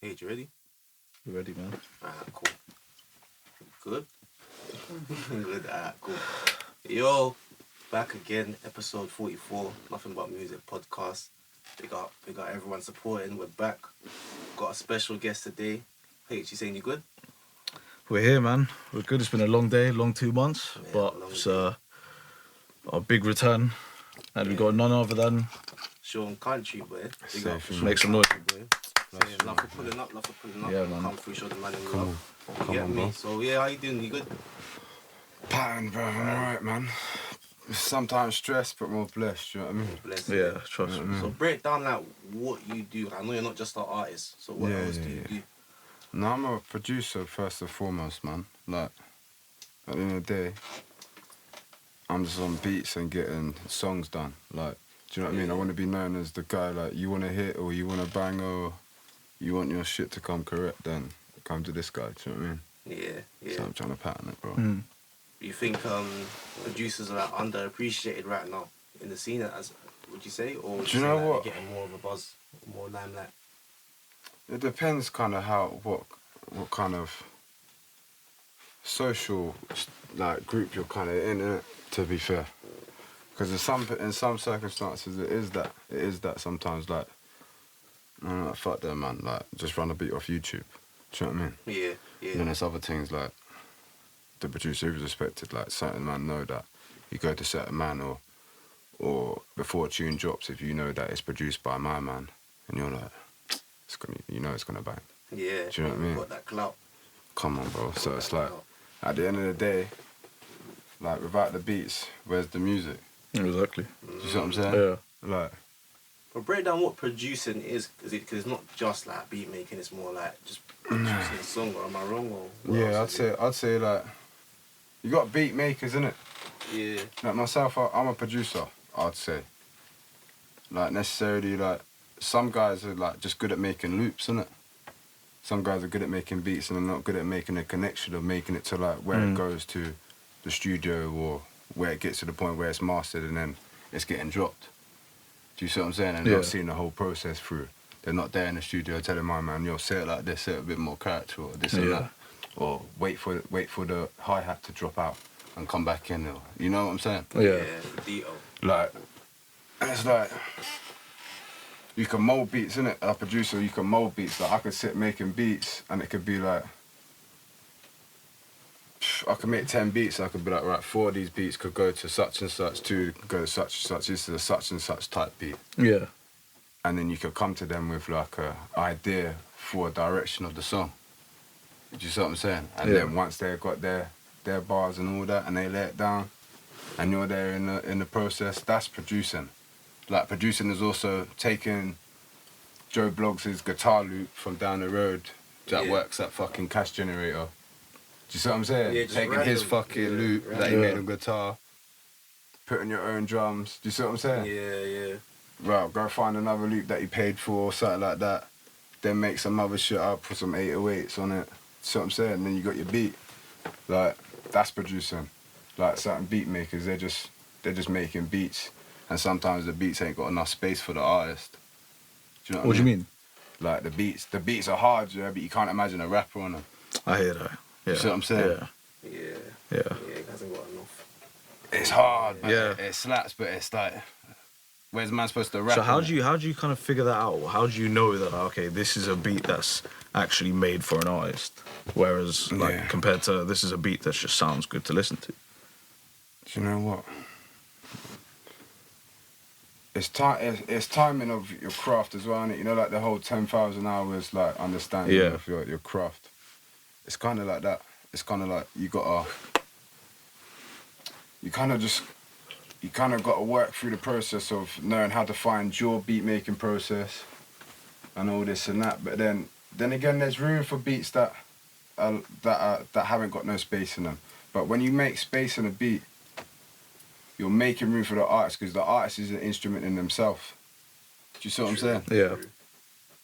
Hey, you ready? You ready, man? Cool. Good? Good, cool. Yo, back again, episode 44, Nothing But Music podcast. We got everyone supporting, we're back. Got a special guest today. H, you saying you good? We're here, man. We're good. It's been a long day, long 2 months, Yeah, but long it's day. our big return. And we got none other than... Sean Country, boy. Big up. Make some noise. Saying, love for pulling up. Yeah, man. Come through, show the man in Come love. on, You get me? bro. So, yeah, how you doing? You good? Pattern, bro. I'm alright, man. Sometimes stressed, but more blessed. You know what I mean? Bless Yeah, you. trust me. So break down like what you do. I know you're not just an artist. So what else do you do? No, I'm a producer first and foremost, man. Like, at the end of the day, I'm just on beats and getting songs done. Like, do you know what I mean? I want to be known as the guy, like, you want to hit or you want to bang or you want your shit to come correct, then come to this guy. Do you know what I mean? Yeah. So I'm trying to pattern it, bro. Mm. Do you think producers are like underappreciated right now in the scene? As would you say, or would Do you know say, like, what? they're getting more of a buzz, more limelight? It depends kind of what kind of social like group you're kind of in it, to be fair. Because in some circumstances it is that sometimes, like, no, fuck that, man, like, just run a beat off YouTube. Do you know what I mean? Yeah. And then there's other things like the producer who's respected, like certain man know that you go to certain man or before a tune drops, if you know that it's produced by my man and you're like, it's gonna bang. Yeah. Do you know what I mean? Got that clout. Come on, bro. So it's like, at the end of the day, like, without the beats, where's the music? Exactly. Do you see what I'm saying? Yeah. Like, But break down what producing is, because it's not just like beat making. It's more like just producing a song. Or am I wrong? Or what yeah, else is it? I'd say like, you got beat makers, innit? Yeah. Like myself, I'm a producer, I'd say. Like, necessarily, like, some guys are like just good at making loops, innit? Some guys are good at making beats and they're not good at making a connection or making it to like where it goes to the studio or where it gets to the point where it's mastered and then it's getting dropped. Do you see what I'm saying? And they're not seeing the whole process through. They're not there in the studio telling my man, yo, say it like this, say it a bit more character or this and that. Or wait for the hi-hat to drop out and come back in. Or, you know what I'm saying? Yeah. The detail. Like, and it's like, you can mold beats, innit? A producer, you can mold beats. Like, I could sit making beats and it could be like, I could make 10 beats. I could be like, right, 4 of these beats could go to such and such, 2 could go to such and such. This is a such and such type beat. Yeah. And then you could come to them with like a idea for a direction of the song. Do you see what I'm saying? And then once they've got their bars and all that and they lay it down and you're there in the process, that's producing. Like, producing is also taking Joe Bloggs' guitar loop from down the road that works at fucking Cash Generator. Do you see what I'm saying? Yeah, just taking random. his fucking loop that he made on guitar, putting your own drums. Do you see what I'm saying? Yeah. Right, go find another loop that he paid for or something like that. Then make some other shit up, put some 808s on it. See what I'm saying? And then you got your beat. Like, that's producing. Like, certain beat makers, they're just making beats. And sometimes the beats ain't got enough space for the artist. Do you know What do you mean? Like, the beats are hard, yeah, but you can't imagine a rapper on them. I hear that. Yeah. You see what I'm saying? Yeah. Yeah. It hasn't got enough. It's hard, but Yeah. it slaps, but it's like, where's man supposed to rap? So how on do you kind of figure that out? How do you know that, okay, this is a beat that's actually made for an artist, whereas like compared to this is a beat that just sounds good to listen to? Do you know what? It's timing of your craft as well, innit? You know, like the whole 10,000 hours, like, understanding of your craft. It's kind of like that. It's kind of like you kind of got to work through the process of knowing how to find your beat making process and all this and that. But then again, there's room for beats that haven't got no space in them. But when you make space in a beat, you're making room for the artist because the artist is an instrument in themselves. Do you see what I'm saying? Yeah.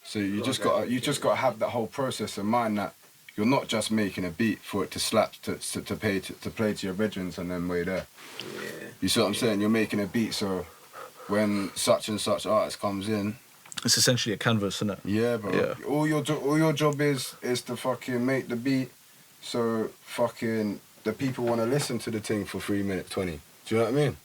So you just got to have that whole process in mind that you're not just making a beat for it to slap to play to your veterans and then way there. Yeah. You see what I'm saying? You're making a beat so when such and such artist comes in, It's essentially a canvas, isn't it? Yeah, bro. Yeah. All your job is to fucking make the beat, so fucking the people want to listen to the thing for 3 minutes 20. Do you know what I mean?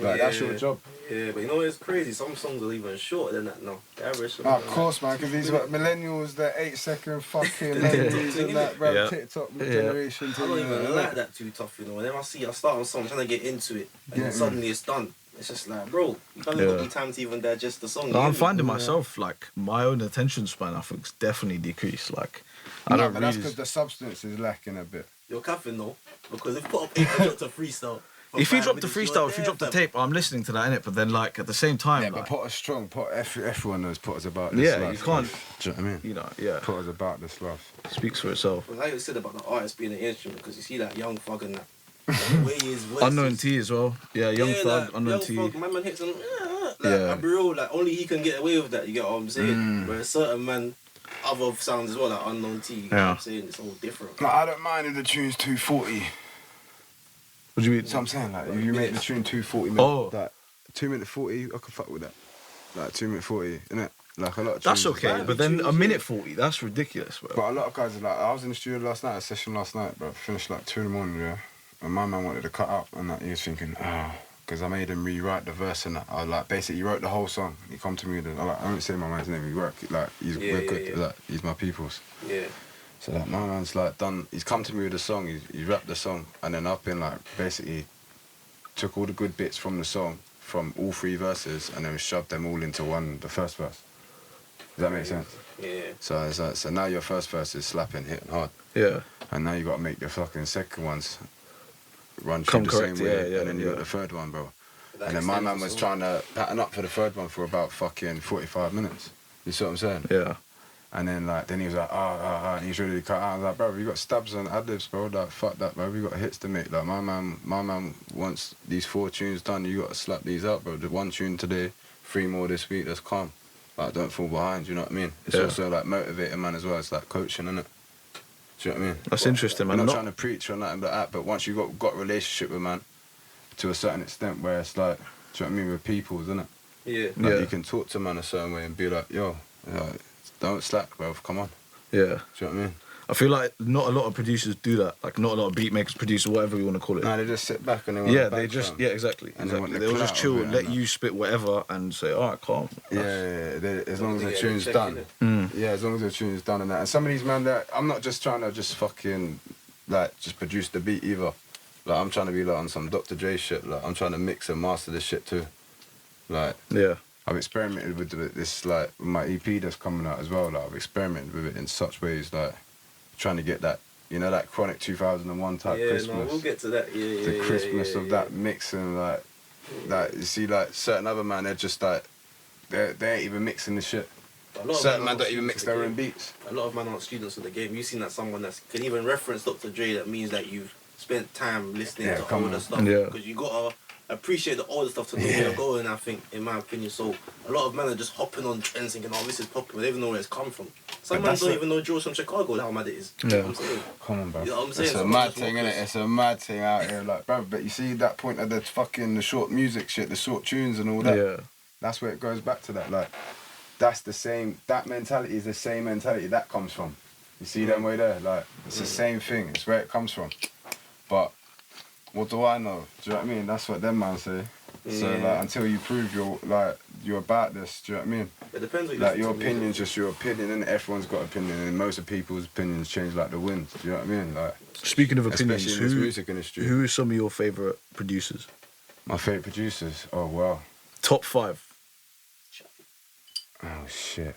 Like that's your job. Yeah, but you know it's crazy. Some songs are even shorter than that now. The average song. Of course, man, because these what millennials, the 8-second fucking melodies and that, bro. Yeah. TikTok Yeah. generation. I don't even like that too tough, you know. Whenever I start on something, I'm trying to get into it, and then suddenly it's done. It's just like, bro, you can't even got me time to even digest the song. I'm finding myself, like, my own attention span, I think, it's definitely decreased. Like, I don't but really... that's because the substance is lacking a bit. You're capping though, because if you put up 800 to freestyle. If you drop the freestyle, if you drop the tape, I'm listening to that, innit? But then, like, at the same time... Yeah, like, but Potter's strong. everyone knows Potter's about this yeah, life. you can't... Do you know what I mean? You know, yeah. Potter's about this life. It speaks for itself. Like you said about the artist being an instrument, because you see that Young Thug and that. The way his voice Unknown is- T as well. Yeah, Young Thug, like, Unknown Young T. Thug, my man hits him. Like, Yeah. I'll be real, like, only he can get away with that, you get what I'm saying? Whereas certain man, other sounds as well, like Unknown T, you get what I'm saying? It's all different. Like, I don't mind if the tune's 240. What do you mean? So I'm saying, like, if you make the tune 240 minutes, Oh. like 2 minute 40, I can fuck with that. Like 2 minute 40, innit? Like a lot of That's tunes. okay, but then a minute 40, that's ridiculous, bro. But a lot of guys are like, I was in the studio last night, a session last night, bro. Finished like 2 in the morning, yeah. And my man wanted to cut up, and that he was thinking, because I made him rewrite the verse and that. I like basically wrote the whole song. He come to me with it. I don't say my man's name. We work like we're good. yeah. Like he's my people's. Yeah. So like my man's like done. He's come to me with the song. He's rapped the song, and then I've been like basically took all the good bits from the song from all 3 verses, and then shoved them all into the first verse. Does that make sense? Yeah. So it's like, so now your first verse is slapping, hitting hard, Yeah. and now you got to make your fucking second ones run Come through the correct, same way, yeah, and then you got yeah. the third one, bro. That And then my extends man the was song. trying to pattern up for the third one for about fucking 45 minutes. You see what I'm saying? Yeah. And then then he was like, and he's ready to cut out. I was like, bro, you got stabs and ad-libs, bro. Like, fuck that, bro. We got hits to make. Like, my man wants these 4 tunes done. You got to slap these up, bro. The 1 tune today, 3 more this week. That's calm. Like, don't fall behind. You know what I mean? It's Yeah. also like motivating man as well. It's like coaching, innit? Do you know what I mean? That's interesting, man. I'm not Not- trying to preach or nothing like that, but once you got a relationship with man, to a certain extent, where it's like, do you know what I mean, with people, isn't it? Yeah. Like Yeah. you can talk to man a certain way and be like, yo, don't slack, bro. Come on. Yeah. Do you know what I mean? I feel like not a lot of producers do that. Like, not a lot of beat makers, producers, whatever you want to call it. No, they just sit back and they want Yeah, the they bank just, down. yeah, exactly. And they exactly. want the They'll just clout chill, of it let and you spit whatever and say, all right, calm. Yeah, as long as the Yeah, tune's check done. it. Yeah, as long as the tune's done and that. And some of these man, that I'm not just trying to just fucking like just produce the beat either. Like I'm trying to be like on some Dr. Dre shit. Like I'm trying to mix and master this shit too. Like Yeah. I've experimented with this like with my EP that's coming out as well. Like I've experimented with it in such ways, like trying to get that, you know, that Chronic 2001 type Yeah, Christmas. no, we'll get to that. Yeah, The yeah, crispness yeah, of yeah. that mix and like you see like certain other man, they're just like they ain't even mixing the shit. A lot of Certain men man aren't don't even students mix of their the own game. beats. A lot of men aren't students of the game. You've seen that someone that can even reference Dr. Dre, that means that you've spent time listening Yeah, to come older on. stuff. Yeah. Because you gotta appreciate the older stuff to know where you're going, I think, in my opinion. So a lot of men are just hopping on trends thinking, oh, this is popular. They don't even know where it's come from. Some But men that's don't it. even know Joe's from Chicago, how mad it is. You know what I'm saying? Come on, bro. You know what I'm saying? It's a Some mad just thing, walk innit? us- It's a mad thing out here, like, bro. But you see that point of the short music shit, the short tunes and all that. Yeah. That's where it goes back to that. Like, that's the same. That mentality is the same mentality that comes from. You see them way there, like it's the same thing. It's where it comes from. But what do I know? Do you know what I mean? That's what them man say. So Yeah. like until you prove you're about this, do you know what I mean? It depends what you Like listen your to music. opinion's just your opinion, and everyone's got opinion, and most of people's opinions change like the wind. Do you know what I mean? Like Speaking of opinions, especially in this music industry. who are some of your favourite producers? My favourite producers. Oh wow. Top 5. Oh shit.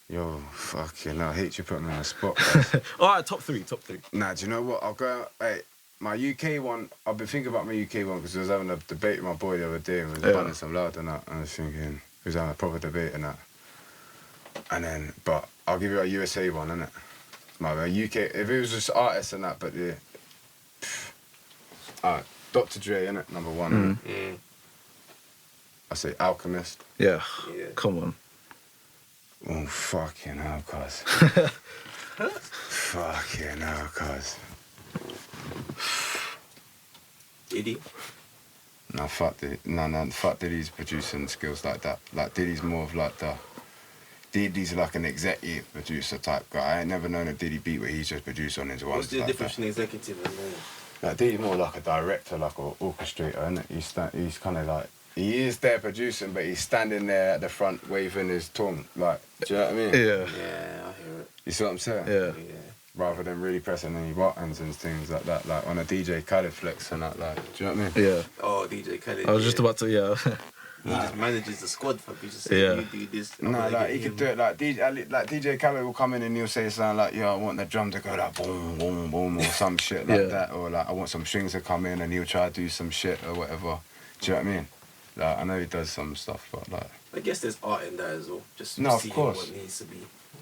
Yo, fucking hell, I hate you putting me on the spot, guys. All right, top 3, top 3. Nah, do you know what? I'll go. Hey, my UK one. I've been thinking about my UK one because I was having a debate with my boy the other day and we was Yeah. bunning some loud and that. And I was thinking, we was having a proper debate and that. And then, but I'll give you a USA one, innit? My UK. If it was just artists and that, but yeah. Alright, Dr. Dre, innit? Number 1. innit? Mm. I say Alchemist. Yeah. Yeah. Come on. Oh fucking hell, cuz. Fucking hell, cuz. Diddy. No, fuck Diddy. No, fuck Diddy's producing skills like that. Like Diddy's more of like the Diddy's like an executive producer type guy. I ain't never known a Diddy beat where he's just produced on his ones. What's the like difference that. between executive and Like Diddy's more like a director, like an orchestrator, innit? He's kind of like, he is there producing, but he's standing there at the front waving his tongue. Like, do you know what I mean? Yeah. Yeah, I hear it. You see what I'm saying? Yeah. Yeah. Rather than really pressing any buttons and things like that, like on a DJ Khaled flex and that, like, do you know what I mean? Yeah. Oh, DJ Khaled. I was just about to, yeah. He just manages the squad for people to say, Yeah. you do this. No, like he could do it like DJ Khaled will come in and he'll say something like, yo, I want the drum to go like boom, boom, boom, or some shit like Yeah. that, or like I want some strings to come in and he'll try to do some shit or whatever. Do you know what I mean? Like I know he does some stuff, but like I guess there's art in that as well. Just No, of seeing course. what needs to be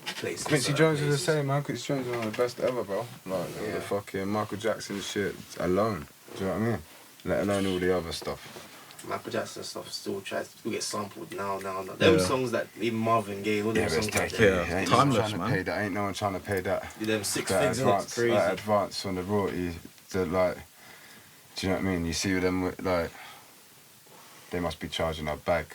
placed. in Quincy certain Jones is places. the same, man. Quincy Jones is one of the best ever, bro. Like Yeah. the fucking Michael Jackson shit alone. Do you know what I mean? Let alone all the other stuff. Michael Jackson stuff still get sampled now. Them Yeah. songs that even Marvin Gaye, all them Yeah, but it's songs like taken. that. Yeah. Ain't Timeless, no one trying man. to pay that. Ain't no one trying to pay that. Them 6 That figs in it, it's advance, crazy. that advance on the royalties. That like, do you know what I mean? You see them with, like, they must be charging a bag.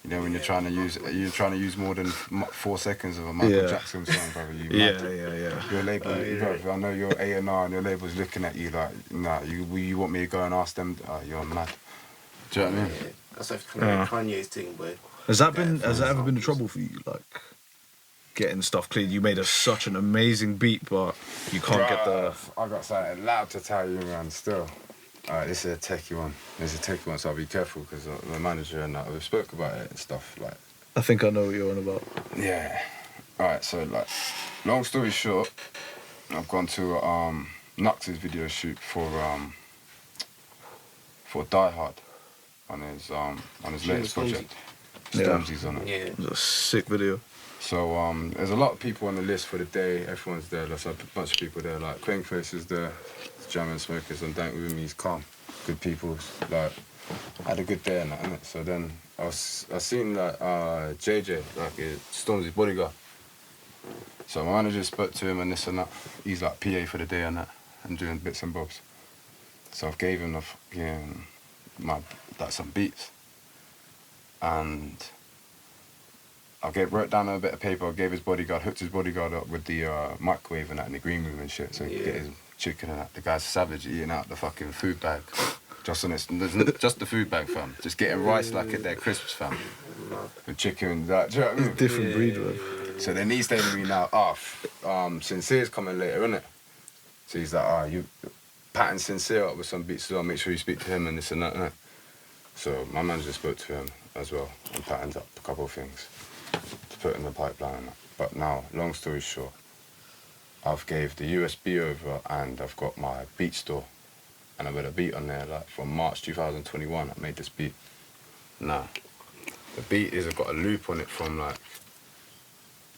You know when you're trying to use more than 4 seconds of a Michael Yeah. Jackson song, brother. You Yeah, mad. yeah. Your label, yeah. brother, I know your A&R and your label's looking at you like, nah, you want me to go and ask them? You're mad. Do you know what I mean? Yeah. That's like Yeah. Kanye's thing, but Has that ever been samples. a trouble for you, like getting stuff cleared? You made such an amazing beat, but you can't get the. I got something loud to tell you, man. Still, alright, this is a techie one. So I'll be careful because the manager and that we spoke about it and stuff. Like, I think I know what you're on about. yeah. Alright, so like, long story short, I've gone to Nux's video shoot for Die Hard on his latest project. Yeah. Stormzy's on it. yeah. It was a sick video. So there's a lot of people on the list for the day. Everyone's there. There's a bunch of people there. Like Quankface is there, German Smokers, and Dank with me. He's calm, good people. Like had a good day and that, innit? So then I seen like JJ, like Stormzy's bodyguard. So my manager spoke to him and this and that. He's like PA for the day and that, and doing bits and bobs. So I gave him some beats, and wrote down a bit of paper, gave his bodyguard, hooked his bodyguard up with the microwave and that in the green room and shit, so he could get his chicken and that. The guy's savage eating out the fucking food bag. Just the food bag, fam. Just getting rice like at their crisps, fam. With chicken and that, do you know what I mean? Different breed, man. So then he's telling me now, Sincere's coming later, innit? So he's like, you pattern Sincere up with some beats as well, make sure you speak to him and this and that, innit? So my manager spoke to him as well and patterned up a couple of things to put in the pipeline and that. But now, long story short, I've gave the USB over and I've got my beat store and I've got a beat on there like from March 2021 I made this beat. Now, the beat is got a loop on it from like,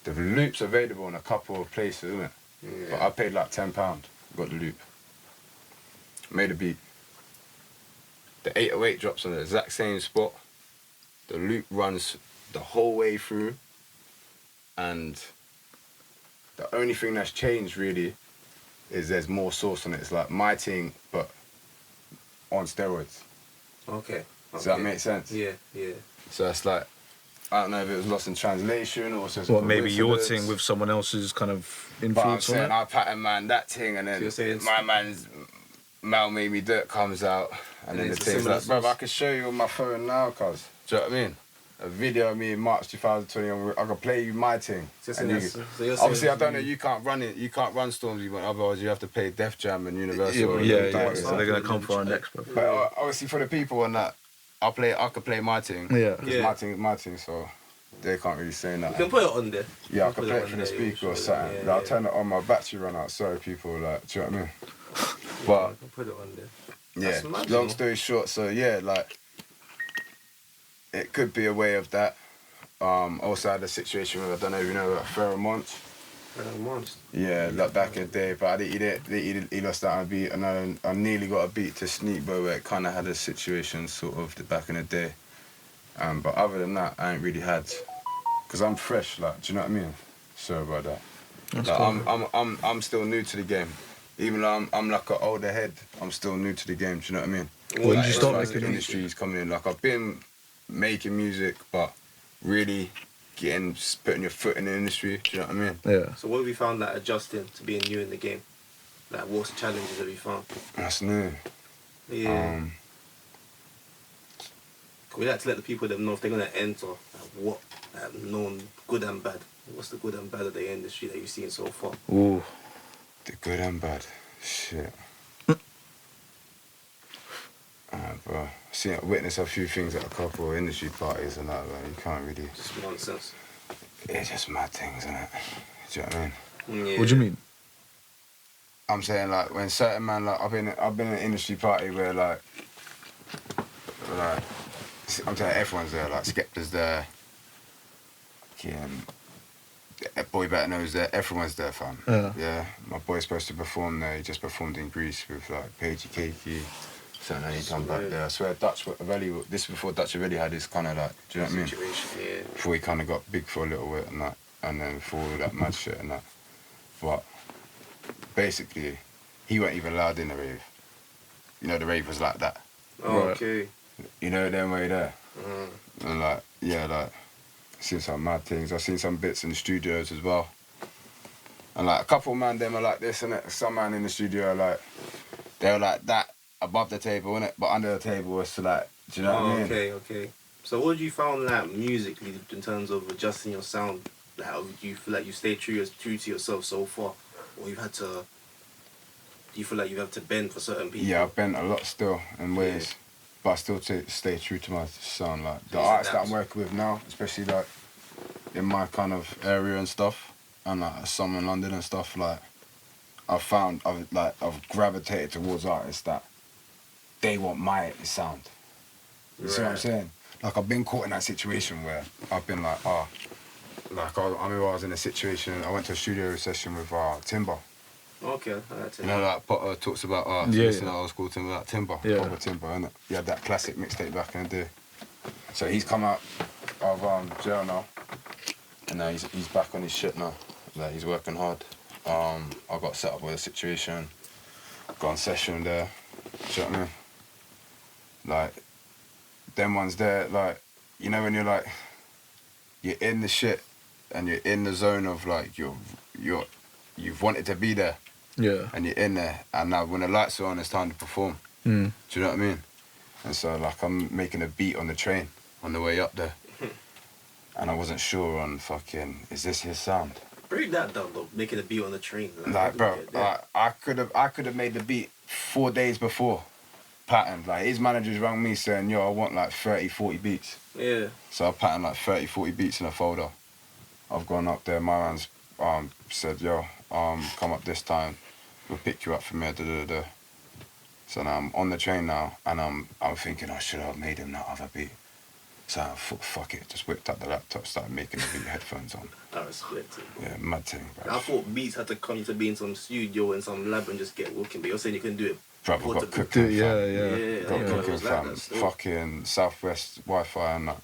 the loop's available in a couple of places, isn't it? Yeah. But I paid like £10, got the loop. Made a beat. The 808 drops on the exact same spot. The loop runs the whole way through. And the only thing that's changed really is there's more sauce on it. It's like my thing, but on steroids. Okay. Does that make sense? Yeah. So it's like, I don't know if it was lost in translation or just What, maybe your coincidence. thing with someone else's kind of But I'm influence on saying it? I pattern man that thing and So then you're saying my man's Mal Made Me Dirt comes out and then the it's a thing's similar like, bruv, sauce. I can show you on my phone now, cuz. Do you know what I mean? A video of me in March 2020, I can play you my thing. So And you're you- saying so you're obviously, saying I don't know, you can't run it, you can't run Stormzy, but otherwise you have to play Def Jam and Universal. Yeah. and So they're gonna come for our next, bro. But obviously for the people on that, I could play my thing. Yeah. 'Cause Yeah. my thing is my thing, so they can't really say You nothing. can put it on there. Yeah, I You can put play it on for the there, speaker sure. or something. Yeah, I'll turn it on, my battery run out, sorry people, like, do you know what I mean? But you can put it on there. yeah, That's mad, long though. story short, so yeah, like, it could be a way of that. Also had a situation where, I don't know if you know about Pheromone. Yeah, like back in the day, but he lost that on a beat, and I nearly got a beat to Sneak Boy where it kind of had a situation sort of back in the day. But other than that, I ain't really had, because I'm fresh, like, do you know what I mean? Sorry about that. Like, I'm still new to the game. Even though I'm like an older head, I'm still new to the game, do you know what I mean? When did you start as making the music? industry's coming in, like I've been making music, but really putting your foot in the industry. Do you know what I mean? Yeah. So what have you found like adjusting to being new in the game? Like what challenges have you found? That's new. Yeah. We like to let the people them know if they're gonna enter what known good and bad. What's the good and bad of the industry that you've seen so far? Ooh. The good and bad. Shit. Bro. Witness a few things at a couple of industry parties and that, like, you can't really. Just nonsense. It's just mad things, isn't it? Do you know what I mean? Yeah. What do you mean? I'm saying like when certain man like I've been in an industry party where like I'm telling you, everyone's there, like Skepta's there, Boy Better Knows there, everyone's there, fam. Yeah. My boy's supposed to perform there, he just performed in Greece with like Pagey Cakey. So then he come back there. I swear this before Dutch really had this kind of like, do you know what I mean? Situation, yeah. Before he kind of got big for a little bit and that, and then for all that mad shit and that. But basically, he weren't even allowed in the rave. You know, the rave was like that. Oh, Right. okay. You know them way there. And like, yeah, like, I've seen some mad things. I've seen some bits in the studios as well. And like, a couple man them are like this, innit? Some man in the studio are like, they were like that above the table, innit? But under the table was to like, do you know what I mean? Okay. So what have you found like musically in terms of adjusting your sound? Like, how do you feel like you stay true to yourself so far? Or you've had to, do you feel like you have to bend for certain people? Yeah, I've bent a lot still in ways. But I still stay true to my sound. Like, the These artists that adapts. I'm working with now, especially like in my kind of area and stuff, and like some in London and stuff, like, I've gravitated towards artists that they want my sound. You see what I'm saying? Like, I've been caught in that situation where I've been like, I remember I was in a situation, I went to a studio session with Timber. Okay, I like to You know, like Potter talks about listen to old school Timber, like Timber, Yeah. proper Timber, innit? He had that classic mixtape back in the day. So he's come out of jail now, and now he's back on his shit now. Like, he's working hard. I got set up with a situation, got on session there. Do you know what I mean? Like, them ones there, like, you know when you're like, you're in the shit and you're in the zone of like you've wanted to be there. Yeah. And you're in there, and now when the lights are on, it's time to perform. Mm. Do you know what I mean? And so, like, I'm making a beat on the train on the way up there, and I wasn't sure on fucking, is this his sound? break that down though, making a beat on the train. Like, bro, I could have made the beat 4 days before, patterned. Like, his managers rang me saying, yo, I want like 30, 40 beats. Yeah. So I patterned like 30, 40 beats in a folder. I've gone up there, my man's said, yo, come up this time. We'll pick you up from here, da-da-da. So now I'm on the train now, and I'm thinking I should have made him that other beat. So I thought, fuck it, just whipped out the laptop, started making the beat, headphones on. I respect it. Yeah, mad thing, bro. I thought beats had to come to be in some studio in some lab and just get working, but you're saying you can do it. Bruv, we got portably. cooking, Yeah, fam. Yeah, Got yeah, cooking, it was like fam. that still. Fucking Southwest Wi-Fi and that.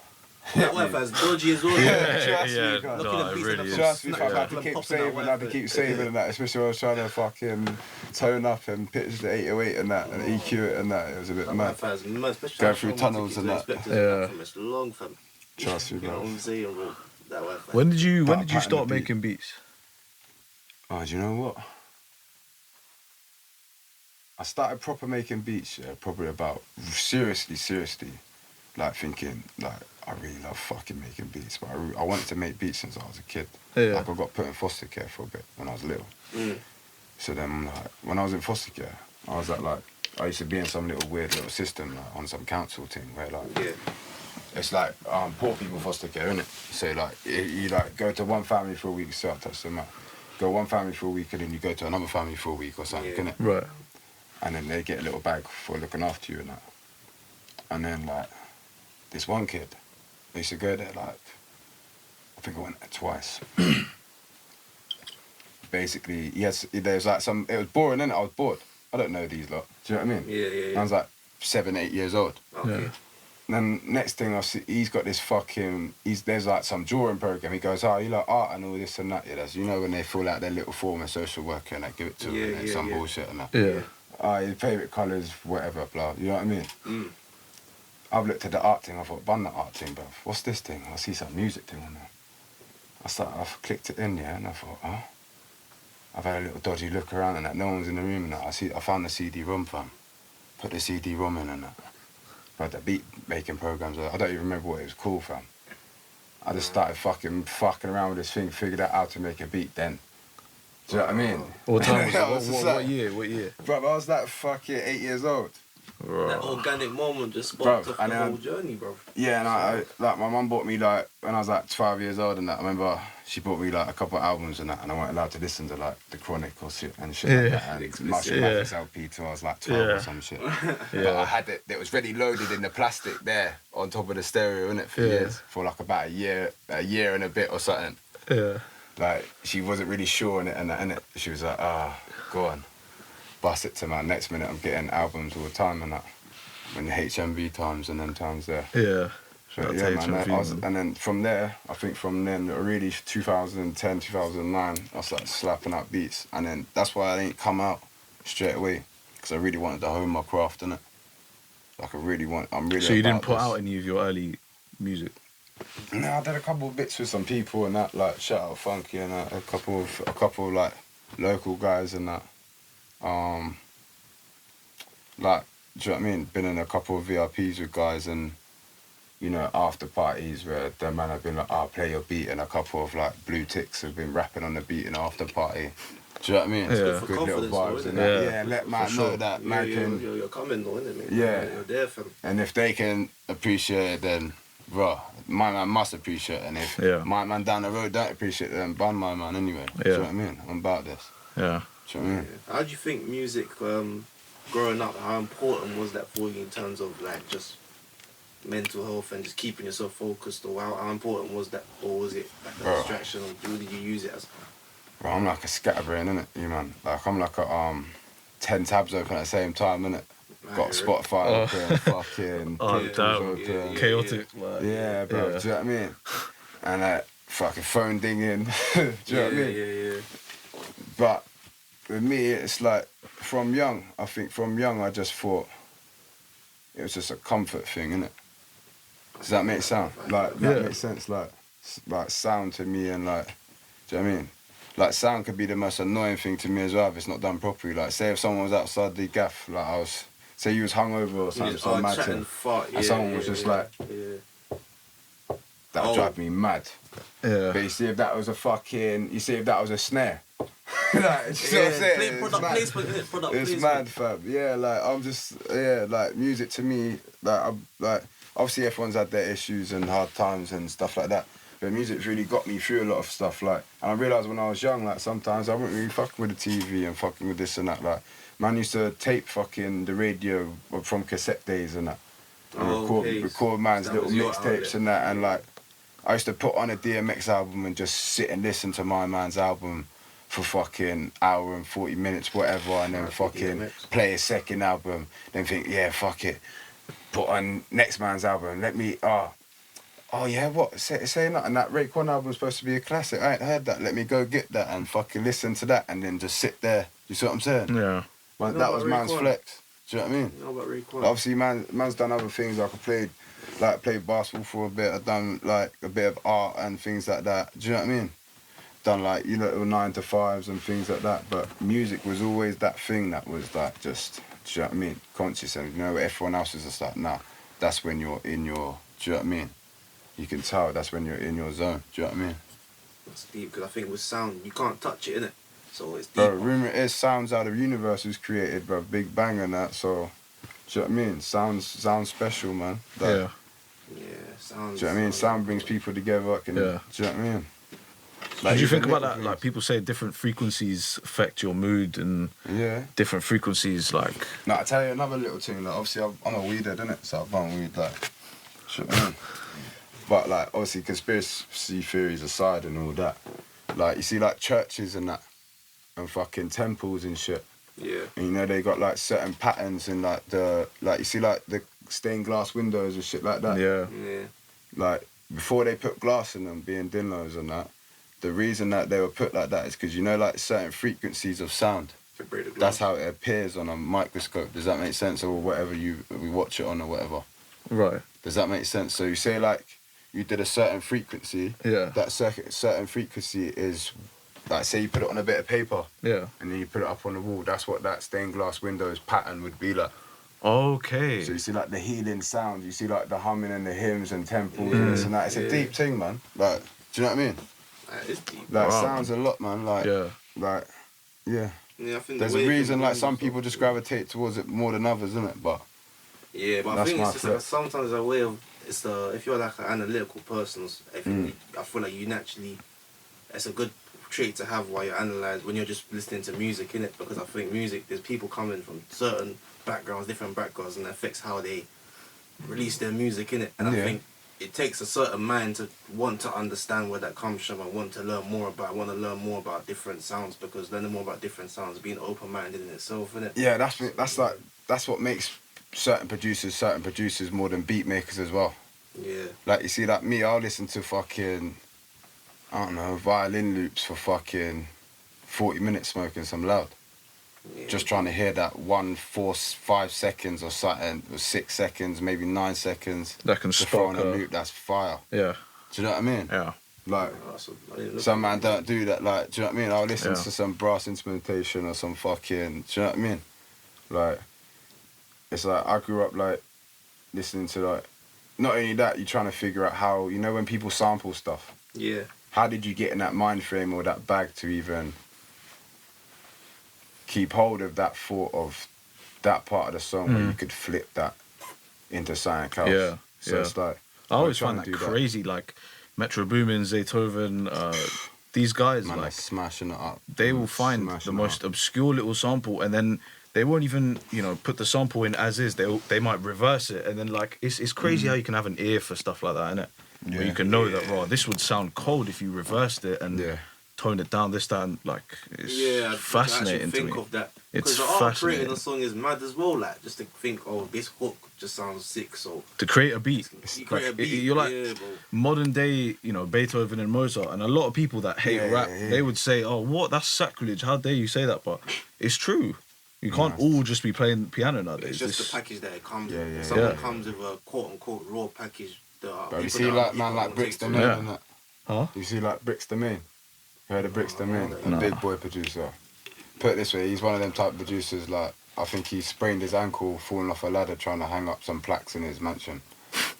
That Wi-Fi's dodgy as well. Trust me, yeah, cuz. Looking no, at it beats really and is. Trust me, Snap, fam, I snap, had to and keep popping saving, that I had to Wi-Fi. keep saving and that, especially when I was trying to fucking tone up and pitch the 808 and that, and EQ it and that. It was a bit That mad. Wi-Fi's mad, especially Going how through long tunnels tickets and are that. expected Yeah. from. It's long, fam. Trust me, You know what bro. I'm saying, bro? That Wi-Fi. When did you Pattern the start beat. making beats? Oh, do you know what? I started proper making beats, yeah, probably about, seriously, like thinking, like, I really love fucking making beats, but I wanted to make beats since I was a kid. Yeah. Like, I got put in foster care for a bit when I was little. Mm. So then, like, when I was in foster care, I was like, I used to be in some little weird little system, like, on some council thing where, like, Yeah. it's like poor people foster care, innit? So, like, you like, go to one family for a week, so I touch them out. Go one family for a week, and then you go to another family for a week or something, Yeah. innit? Right. And then they get a little bag for looking after you and that. And then, like, this one kid, I used to go there, like, I think I went there twice. Basically, there's like it was boring, innit? I was bored. I don't know these lot. Do you know what I mean? Yeah. I was like 7, 8 years old. Okay. Yeah. And then next thing I see, he's got this there's like some drawing program. He goes, oh, you like art and all this and that. Yeah, that's, you know when they fill out their little form of social worker and they give it to them and then some bullshit and that. Yeah. Your favourite colours, whatever, blah. You know what I mean? Mm. I've looked at the art thing, I thought, bun the art thing, bruv. What's this thing? I see some music thing on there. I clicked it in, yeah, and I thought, oh, I've had a little dodgy look around and that. No one's in the room and that. I found the CD-ROM, fam. Put the CD-ROM in and that. But the beat making programs, I don't even remember what it was called, fam. I just started fucking around with this thing, figured out how to make a beat then. Do you know what I mean? What time was I it? was just What like- year? Bro, I was like fucking 8 years old. That organic moment just sparked off and the then whole journey, bro. Yeah, and I like my mum bought me like when I was like 12 years old and that. I remember she bought me like a couple of albums and that, and I weren't allowed to listen to like the Chronic or shit and shit like that. And Marshall Mathers LP till I was like 12 or some shit. But I had it. It was ready loaded in the plastic there on top of the stereo, innit, for years, for like about a year and a bit or something. Yeah. Like she wasn't really sure on it and that, innit. She was like, go on, bust it to my next minute. I'm getting albums all the time and that. When the HMV times and then times there. Yeah. So, yeah, man. And then from there, I think from then, really 2010, 2009, I started slapping out beats. And then that's why I didn't come out straight away. Because I really wanted to hone my craft, innit? Like, I'm really So you didn't about put this. out any of your early music? No, I did a couple of bits with some people and that, like Shout Out Funky and that, a couple of like local guys and that. Like, do you know what I mean? Been in a couple of VIPs with guys and, you know, after parties where the man have been like, play your beat, and a couple of like blue ticks have been rapping on the beat in the after party. Do you know what I mean? Yeah. Good little vibes and that. Yeah, let man know that man can. You're coming though, innit, mate? Yeah. You're there, fam. And if they can appreciate it, then, bro, my man must appreciate it. And if my man down the road don't appreciate it, then ban my man anyway. Do you know what I mean? I'm about this. Yeah. Do you know what I mean? How do you think music, growing up, how important was that for you in terms of like just mental health and just keeping yourself focused, or how important was that, or was it like a distraction, or what did you use it as? Bro, I'm like a scatterbrain, innit, you man? Like, I'm like a 10 tabs open at the same time, innit? Got Spotify open, fucking Tables open. Chaotic. Yeah, bro, do you know what I mean? And fucking phone dinging, do you know what I mean? Yeah. But with me, it's like, from young, I just thought it was just a comfort thing, innit? Does that make sense? Like, that makes sense, like sound to me and like, do you know what I mean? Like, sound could be the most annoying thing to me as well if it's not done properly. Like, say if someone was outside the gaff, like say you was hungover or something, so mad thing, and someone was just like, that would drive me mad. Yeah. But you see if that was a snare, like, you know what I'm saying? Product placement, innit? Product It's placement. mad, fam. Yeah, like, I'm just, like, music to me, like, obviously everyone's had their issues and hard times and stuff like that. But music's really got me through a lot of stuff, like, and I realised when I was young, like, sometimes I wasn't really fucking with the TV and fucking with this and that, like, man used to tape fucking the radio from cassette days and that, and record man's little mixtapes and that, and like, I used to put on a DMX album and just sit and listen to my man's album for fucking hour and 40 minutes, whatever, and then fucking play a second album, then think, yeah, fuck it, put on next man's album, let me, what, say nothing, that Raekwon album's supposed to be a classic, I ain't heard that, let me go get that and fucking listen to that and then just sit there, you see what I'm saying? Yeah. Well, that was man's flex, do you know what I mean? You know about Raekwon? Like, obviously, man's done other things, like I played basketball for a bit, I've done like a bit of art and things like that, do you know what I mean? Done like, you know, 9-to-5s and things like that, but music was always that thing that was like just, do you know what I mean, conscious, and you know, everyone else is just like, nah, that's when you're in your, do you know what I mean? You can tell that's when you're in your zone, do you know what I mean? That's deep, because I think with sound, you can't touch it, innit? So it's deep. Bro, rumour is sounds out of universe was created, bro, Big Bang and that, so, do you know what I mean? Sounds special, man. Like, sounds. Do you know what I mean? Sound brings people together, do you know what I mean? Like, do you think about that? Like, people say different frequencies affect your mood, and different frequencies, like. No, I tell you another little thing. Like, obviously, I'm a weedhead, innit? So I bum weed, like. Do you know what I mean? But like, obviously, conspiracy theories aside and all that. Like, you see, like churches and that, and fucking temples and shit. Yeah. And, you know, they got like certain patterns in like you see like the stained glass windows and shit like that. Yeah. Like, before they put glass in them, being Dinlos and that. The reason that they were put like that is because, you know, like certain frequencies of sound, that's how it appears on a microscope. Does that make sense? Or whatever we watch it on or whatever. Right. Does that make sense? So you say like, you did a certain frequency. Yeah. That certain frequency is, like, say you put it on a bit of paper. Yeah. And then you put it up on the wall. That's what that stained glass windows pattern would be like. Okay. So you see like the healing sound, you see like the humming and the hymns and temples and this and that. It's a deep thing, man. Like, do you know what I mean? That is deep. Like, Wow, sounds a lot, man. Like, Yeah. like, yeah. Yeah, I think There's the way a reason, like, some so people just cool. gravitate towards it more than others, isn't it? But Yeah, but I That's think my it's just like flip. sometimes a way of if you're like an analytical person, I feel like you naturally, it's a good trait to have while you're when you're just listening to music, innit? Because I think music, there's people coming from certain backgrounds, different backgrounds, and it affects how they release their music, innit? And I think it takes a certain mind to want to understand where that comes from and want to learn more about different sounds, because learning more about different sounds, being open-minded in itself, innit? yeah, that's what makes certain producers more than beat makers as well. Yeah. Like, you see, like me, I'll listen to fucking, I don't know, violin loops for fucking 40 minutes smoking some loud. Yeah. Just trying to hear that 1, 4, 5 seconds or something, or 6 seconds, maybe 9 seconds. That can to throw on spark a a... loop that's fire. Yeah. Do you know what I mean? Yeah. Like, I didn't look some at man it. don't do that. Like, do you know what I mean? I'll listen Yeah. to some brass instrumentation or some fucking, do you know what I mean? Like, it's like, I grew up, like, listening to, like, not only that, you're trying to figure out how, you know, when people sample stuff, Yeah. how did you get in that mind frame or that bag to even keep hold of that thought of that part of the song where you could flip that into something else? Yeah, So yeah. it's like, I always we're find trying that to do crazy. Like Metro Boomin, Zaytoven, these guys, Man, like, like smashing it up. they will find the Smashing it most up. obscure little sample, and then they won't even, you know, put the sample in as is. They might reverse it, and then, like, it's crazy how you can have an ear for stuff like that, innit? Where Yeah. you can know that, raw, this would sound cold if you reversed it and Yeah. toned it down, this, that, and, like, it's Yeah, fascinating to think me. of that. It's Because the art of fascinating. creating a song is mad as well. Like, just to think, oh, this hook just sounds sick. So To create a beat. you create a Like, beat. you're like, yeah, bro. modern day, you know, Beethoven and Mozart, and a lot of people that hate Yeah, rap, yeah. they would say, "Oh, what? That's sacrilege! How dare you say that?" But it's true. You can't all just be playing piano nowadays. It's just It's- the package that it comes Yeah, with. yeah, If someone yeah. comes with a quote unquote raw package, Bro, you people see, that like, are man, hip-hop like won't Bricks take the to Main it. Yeah. and that. Huh? You see, like, Bricks the Main. Heard of Bricks the Main? A No. big boy producer. Put it this way, he's one of them type of producers, like, I think he sprained his ankle falling off a ladder trying to hang up some plaques in his mansion.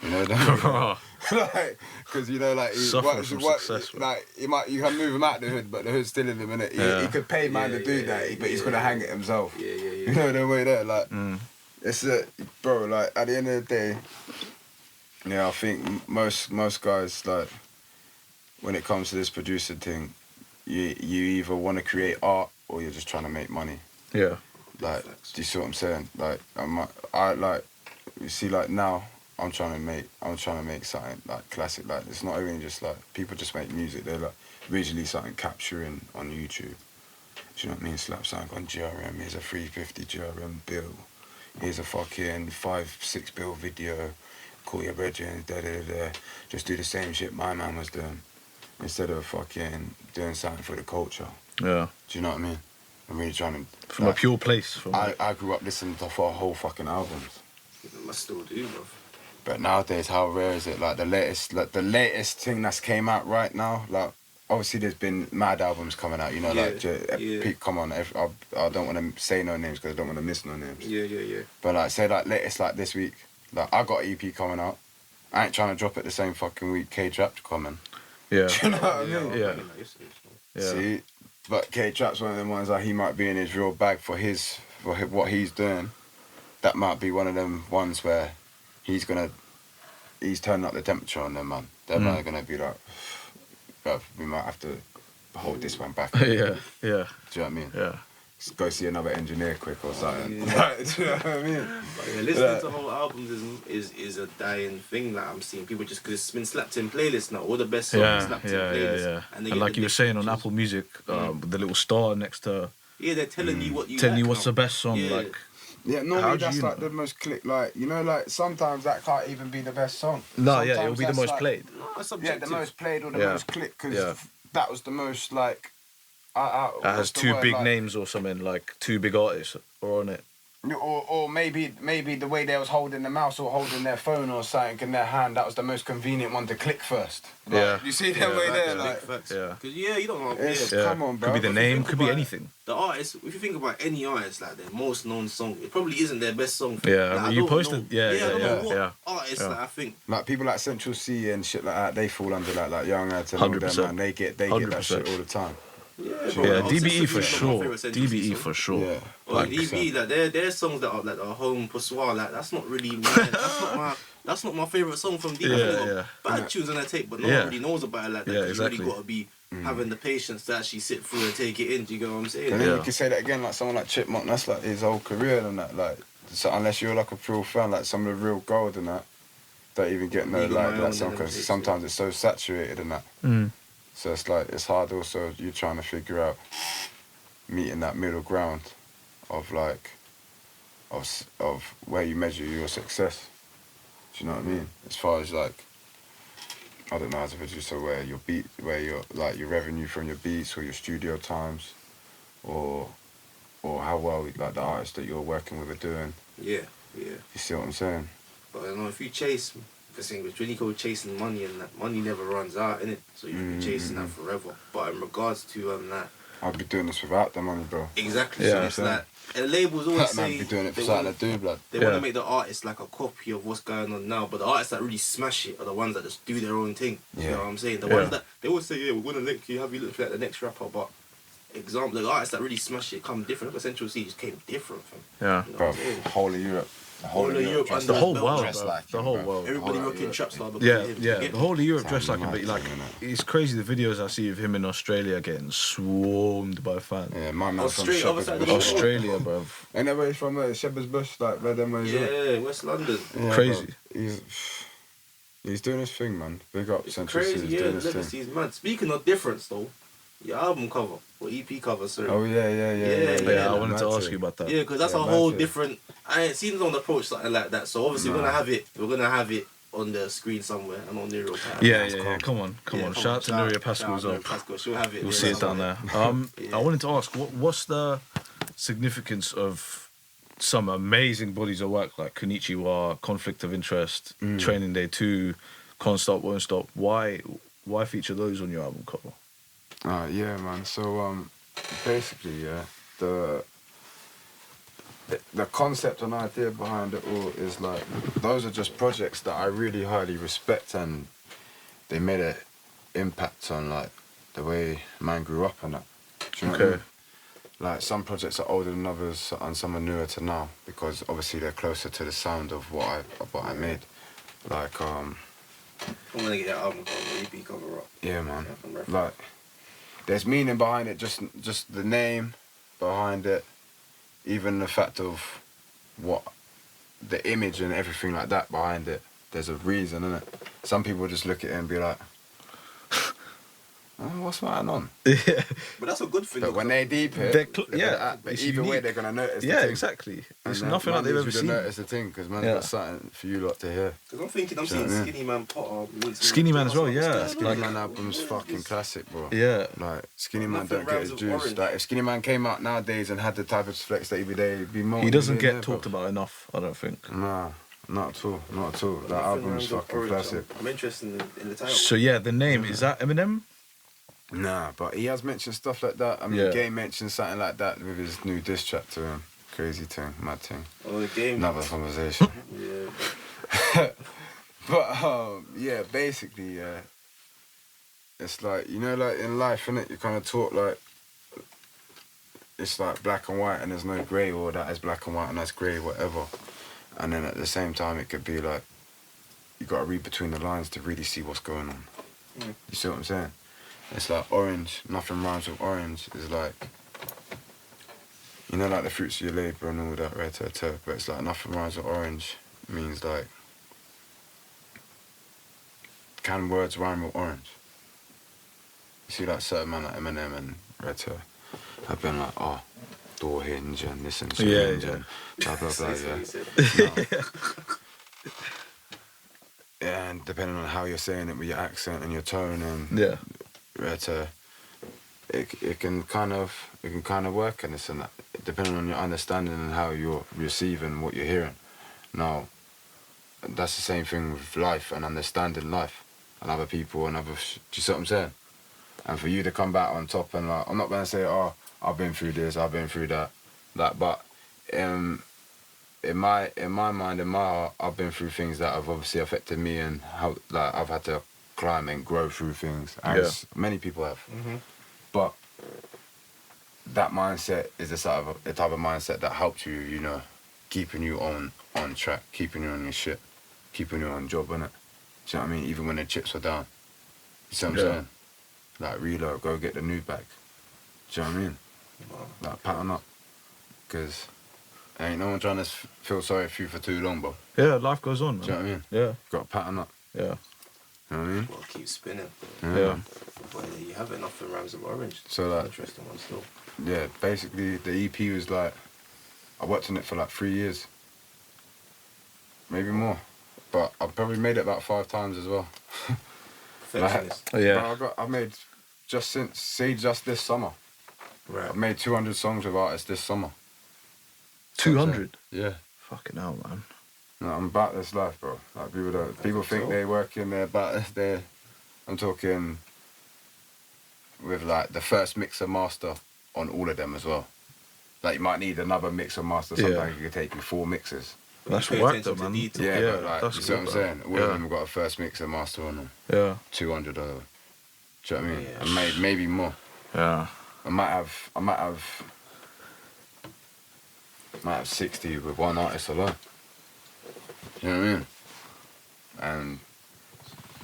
You know that? Like, because, you know, like, Suffering from success, bro. like, you can move him out the hood, but the hood's still in him, innit? He could pay man to do that, but he's gonna hang it himself. Yeah, yeah, You yeah. know the way there, like, it's bro, like, at the end of the day, yeah, I think most guys, like, when it comes to this producer thing, you either want to create art or you're just trying to make money. Yeah. Like, Facts. do you see what I'm saying? Like, I like, you see, like, now I'm trying to make something like classic. Like, it's not even just like people just make music. They're like visually something capturing on YouTube. Do you know what I mean? Slap something on GRM. Here's a 350 GRM bill. Here's a fucking 5-6 bill video. Call your brethren. Da da da. Just do the same shit my man was doing, instead of fucking doing something for the culture. Yeah. Do you know what I mean? I'm really trying to. From a pure place. From I grew up listening to for whole fucking albums. I still do, bro. But nowadays, how rare is it? Like the latest thing that's came out right now. Like, obviously, there's been mad albums coming out. You know, like come on. I don't want to say no names because I don't want to miss no names. Yeah, yeah, yeah. But like, say like latest like this week. Like, I got an EP coming out. I ain't trying to drop it the same fucking week K-Trap's coming. yeah. Do you know what I mean? Yeah. Yeah. See, but K-Trap's one of them ones that he might be in his real bag for what he's doing. That might be one of them ones where he's turning up the temperature on them, man. They're not gonna be like, bruv, we might have to hold this one back. Do you know Yeah. what I mean? Yeah. Just go see another engineer quick or something. Yeah. Do you know what I mean? But yeah, listening to whole albums is a dying thing that I'm seeing. People just, because it's been slapped in playlists now. All the best songs Yeah, slapped in yeah, playlists. yeah. And, they And get like the you were big saying on features. Apple Music, with the little star next to Yeah, they're telling you what you telling you like what's now. the best song. Yeah. Like, Yeah, How normally do that's you like know? the most click. Like, you know, like sometimes that can't even be the best song. no, yeah, it'll Sometimes be the that's most like- played. No, it's Yeah, subjective. the most played or the Yeah. most click because Yeah. that was the most like. That has what's the two word, big like- names or something, like two big artists are on it. Or maybe the way they was holding the mouse or holding their phone or something in their hand, that was the most convenient one to click first. Like, Yeah. you see them way there, like. Facts. Yeah. Cause you don't know. It's, Yeah. come on, bro. Could be the If you name, think could be about anything. The artist, if you think about any artist, like their most known song, it probably isn't their best song. Yeah, Like, I mean, I you don't posted- know. yeah, I don't know what yeah. artists Yeah. like, I think. Like people like Central C and shit like that, they fall under that, like Young Ads and all them, 100%. man. They get that 100%. shit all the time. Yeah, Yeah, bro, DBE for Obsessive is not my sure. favourite Central C DBE song. for sure. Yeah. Or Like, DB, like their songs that are like a home passoir, like that's not really that's not my favourite song from DB. Yeah. Bad tunes on that tape, but no Yeah. one really knows about it like that. Yeah, 'Cause exactly. You really gotta be having the patience to actually sit through and take it in. Do you get what I'm saying? And then Yeah. you can say that again, like someone like Chipmunk, that's like his whole career and that, like, so unless you're like a real fan, like some of the real gold and that, don't even get no League of like My that Own song, and them because tapes, sometimes it's so saturated and that. Mm. So it's like, it's hard also, you're trying to figure out meeting that middle ground of like, of where you measure your success. Do you know what I mean? As far as like, I don't know, as a producer, where your revenue from your beats or your studio times, or how well like the artists that you're working with are doing. Yeah. You see what I'm saying? But I don't know if you chase, because it's really called chasing money, and that money never runs out, innit? So you can be chasing that forever. But in regards to that, I'd be doing this without the money, bro. exactly. Yeah. So it's like, and labels always That man say be doing it for they something want to do, blood. to Yeah. make the artist like a copy of what's going on now. But the artists that really smash it are the ones that just do their own thing. You know what I'm saying? The Yeah. ones that they always say, yeah, we're gonna link you, have you look like the next rapper, but example, the artists that really smash it come different. Essential C just came different from. Yeah. You know Bro, what I'm saying? whole of Europe. The whole of Europe. under The his whole belt. world, dressed bro. like The him, whole bro. world. Everybody Whole of rocking Europe. trap star because Yeah, of him. yeah. You get The me? whole of Europe Sound dressed like him, mad, but like, you know. it's crazy the videos I see of him in Australia getting swarmed by fans. Yeah, my man's from Australia, other side Shepherd's of the Bush. world. Australia, bro. Ain't that where he's from? Shepherd's Bush, like where them ways up? Yeah, West London. Yeah, Crazy. bro. He's doing his thing, man. Big up It's Central crazy, C. He's yeah. doing his Legacy thing. is mad. Speaking of difference, though, your album cover or EP cover, sorry. Oh yeah. Yeah, I wanted to mad ask thing. you about that. Yeah, because that's Yeah, a mad whole thing. different. I ain't seen someone approach something like that. So obviously we're gonna have it on the screen somewhere and on Neural. Yeah. Come on. Yeah, Shout out to Nuria Pascal as well. Pascal, she'll have it. You'll there see it down somewhere. there. Yeah. I wanted to ask, what's the significance of some amazing bodies of work like Konnichiwa, Conflict of Interest, Training Day 2, Can't Stop, Won't Stop? Why feature those on your album cover? Yeah, man. So basically, yeah, the concept and idea behind it all is like, those are just projects that I really highly respect, and they made an impact on like the way man grew up and that. Do you know what I mean? Like some projects are older than others and some are newer to now, because obviously they're closer to the sound of what I made. Like I'm gonna get that album cover, EP cover up. yeah, man. Yeah, from reference. Like there's meaning behind it, just the name behind it, even the fact of what the image and everything like that behind it. There's a reason, innit? Some people just look at it and be like, oh, what's going on? Yeah. But that's a good thing. But when they deep it, They're but it's either way unique. they're gonna notice. The Yeah, thing. exactly. And It's then nothing like man they've needs ever you to seen. notice the thing, because man's Yeah. got something for you lot to hear. Because I'm thinking, I'm Do you know seeing what I mean? Skinny Man Potter. Skinny Man as well, yeah. Skinny Like- Man album's fucking classic, bro. Yeah. Like Skinny Man Nothing don't get rhymes his with juice. orange. Like if Skinny Man came out nowadays and had the type of flex that he'd be more. He doesn't get talked about enough, I don't think. Nah, not at all. Not at all. That Nothing album's rhymes with fucking orange. classic. I'm interested in the title. So yeah, the name, is that Eminem? Nah, but he has mentioned stuff like that. I mean, Yeah. Game mentioned something like that with his new diss track to him. Crazy thing, mad thing. Oh, the game. Another conversation. Yeah. But yeah, basically, yeah. It's like, you know, like in life, innit? You kind of talk like it's like black and white and there's no grey, or that is black and white and that's grey, whatever. And then at the same time, it could be like you got to read between the lines to really see what's going on. Mm. You see what I'm saying? It's like orange, nothing rhymes with orange. Is like, you know, like the fruits of your labour and all that, right? But it's like nothing rhymes with orange means like, can words rhyme with orange? You see, like certain man like Eminem and Red Toe have been like, oh, door hinge and this and shit Yeah, hinge yeah. and blah blah blah. That's what Yeah. he said. No. Yeah, and depending on how you're saying it with your accent and your tone and Yeah. Red Toe, it can kind of work in this and that, depending on your understanding and how you're receiving what you're hearing. Now, that's the same thing with life and understanding life and other people and do you see what I'm saying? And for you to come back on top and like, I'm not gonna say, oh, I've been through this, I've been through that, but in my mind, in my heart, I've been through things that have obviously affected me and how like I've had to climb and grow through things, as many people have. Mm-hmm. But that mindset is the type of mindset that helps you, you know, keeping you on track, keeping you on your shit, keeping you on job, innit? Do you know what I mean? Even when the chips are down. You see what I'm saying? Like, reload, go get the new bag. Do you know what I mean? Wow. Like, pattern up. Because ain't no one trying to feel sorry for you for too long, bro. Yeah, life goes on, man. Do you know what I mean? Yeah. Got to pattern up. Yeah. You know what I mean? Well, keep spinning. Yeah. But there you have it, nothing rhymes with orange. So, like, Interesting one still. yeah, basically, the EP was like, I worked on it for like 3 years. Maybe more. But I've probably made it about 5 times as well. Perfectionist. Yeah. Bro, I made just this summer. Right. I've made 200 songs with artists this summer. 200? Yeah. Fucking hell, man. No, I'm about this life, bro. Like, people think they working there, but I'm talking with like the first mixer master on all of them as well. Like, you might need another mixer master. Sometimes it could take you 4 mixes. That's Pay work, attention though, to man. detail. Yeah, Yeah, but like, that's you see what I'm good, saying? bro. All Yeah. of them have got a first mixer master on them. Yeah. 200 of them. Do you know what I mean? Yeah. And maybe more. Yeah. I might have 60 with one artist alone. You know what I mean? And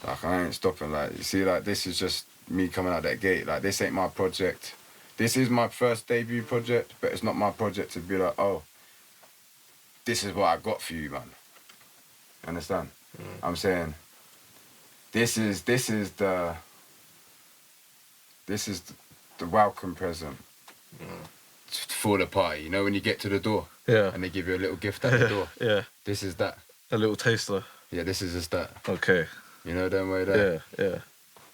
like, I ain't stopping. Like, you see, like, this is just me coming out that gate. Like, this ain't my project. This is my first debut project, but it's not my project to be like, oh, this is what I got for you, man. Understand? I'm saying this is the welcome present for the party. You know, when you get to the door Yeah. and they give you a little gift at the door. Yeah. This is that. A little taster. Yeah, this is just that. Okay. You know them way there. Yeah. Yeah.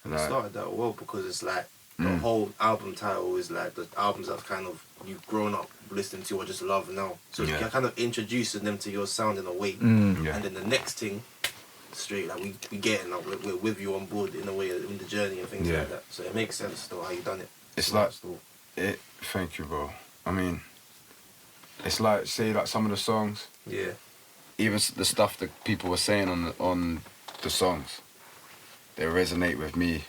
And It like, started that well because it's like the whole album title is like the albums that kind of you've grown up listening to or just love now. So Yeah. you're kind of introducing them to your sound in a way. Mm. yeah. And then the next thing, straight like we get it now. We're with you on board in a way in the journey and things Yeah. like that. So it makes sense though how you done it. It's Smart like still. Thank you, bro. I mean, it's like, see, like some of the songs, Yeah. even the stuff that people were saying on the songs, they resonate with me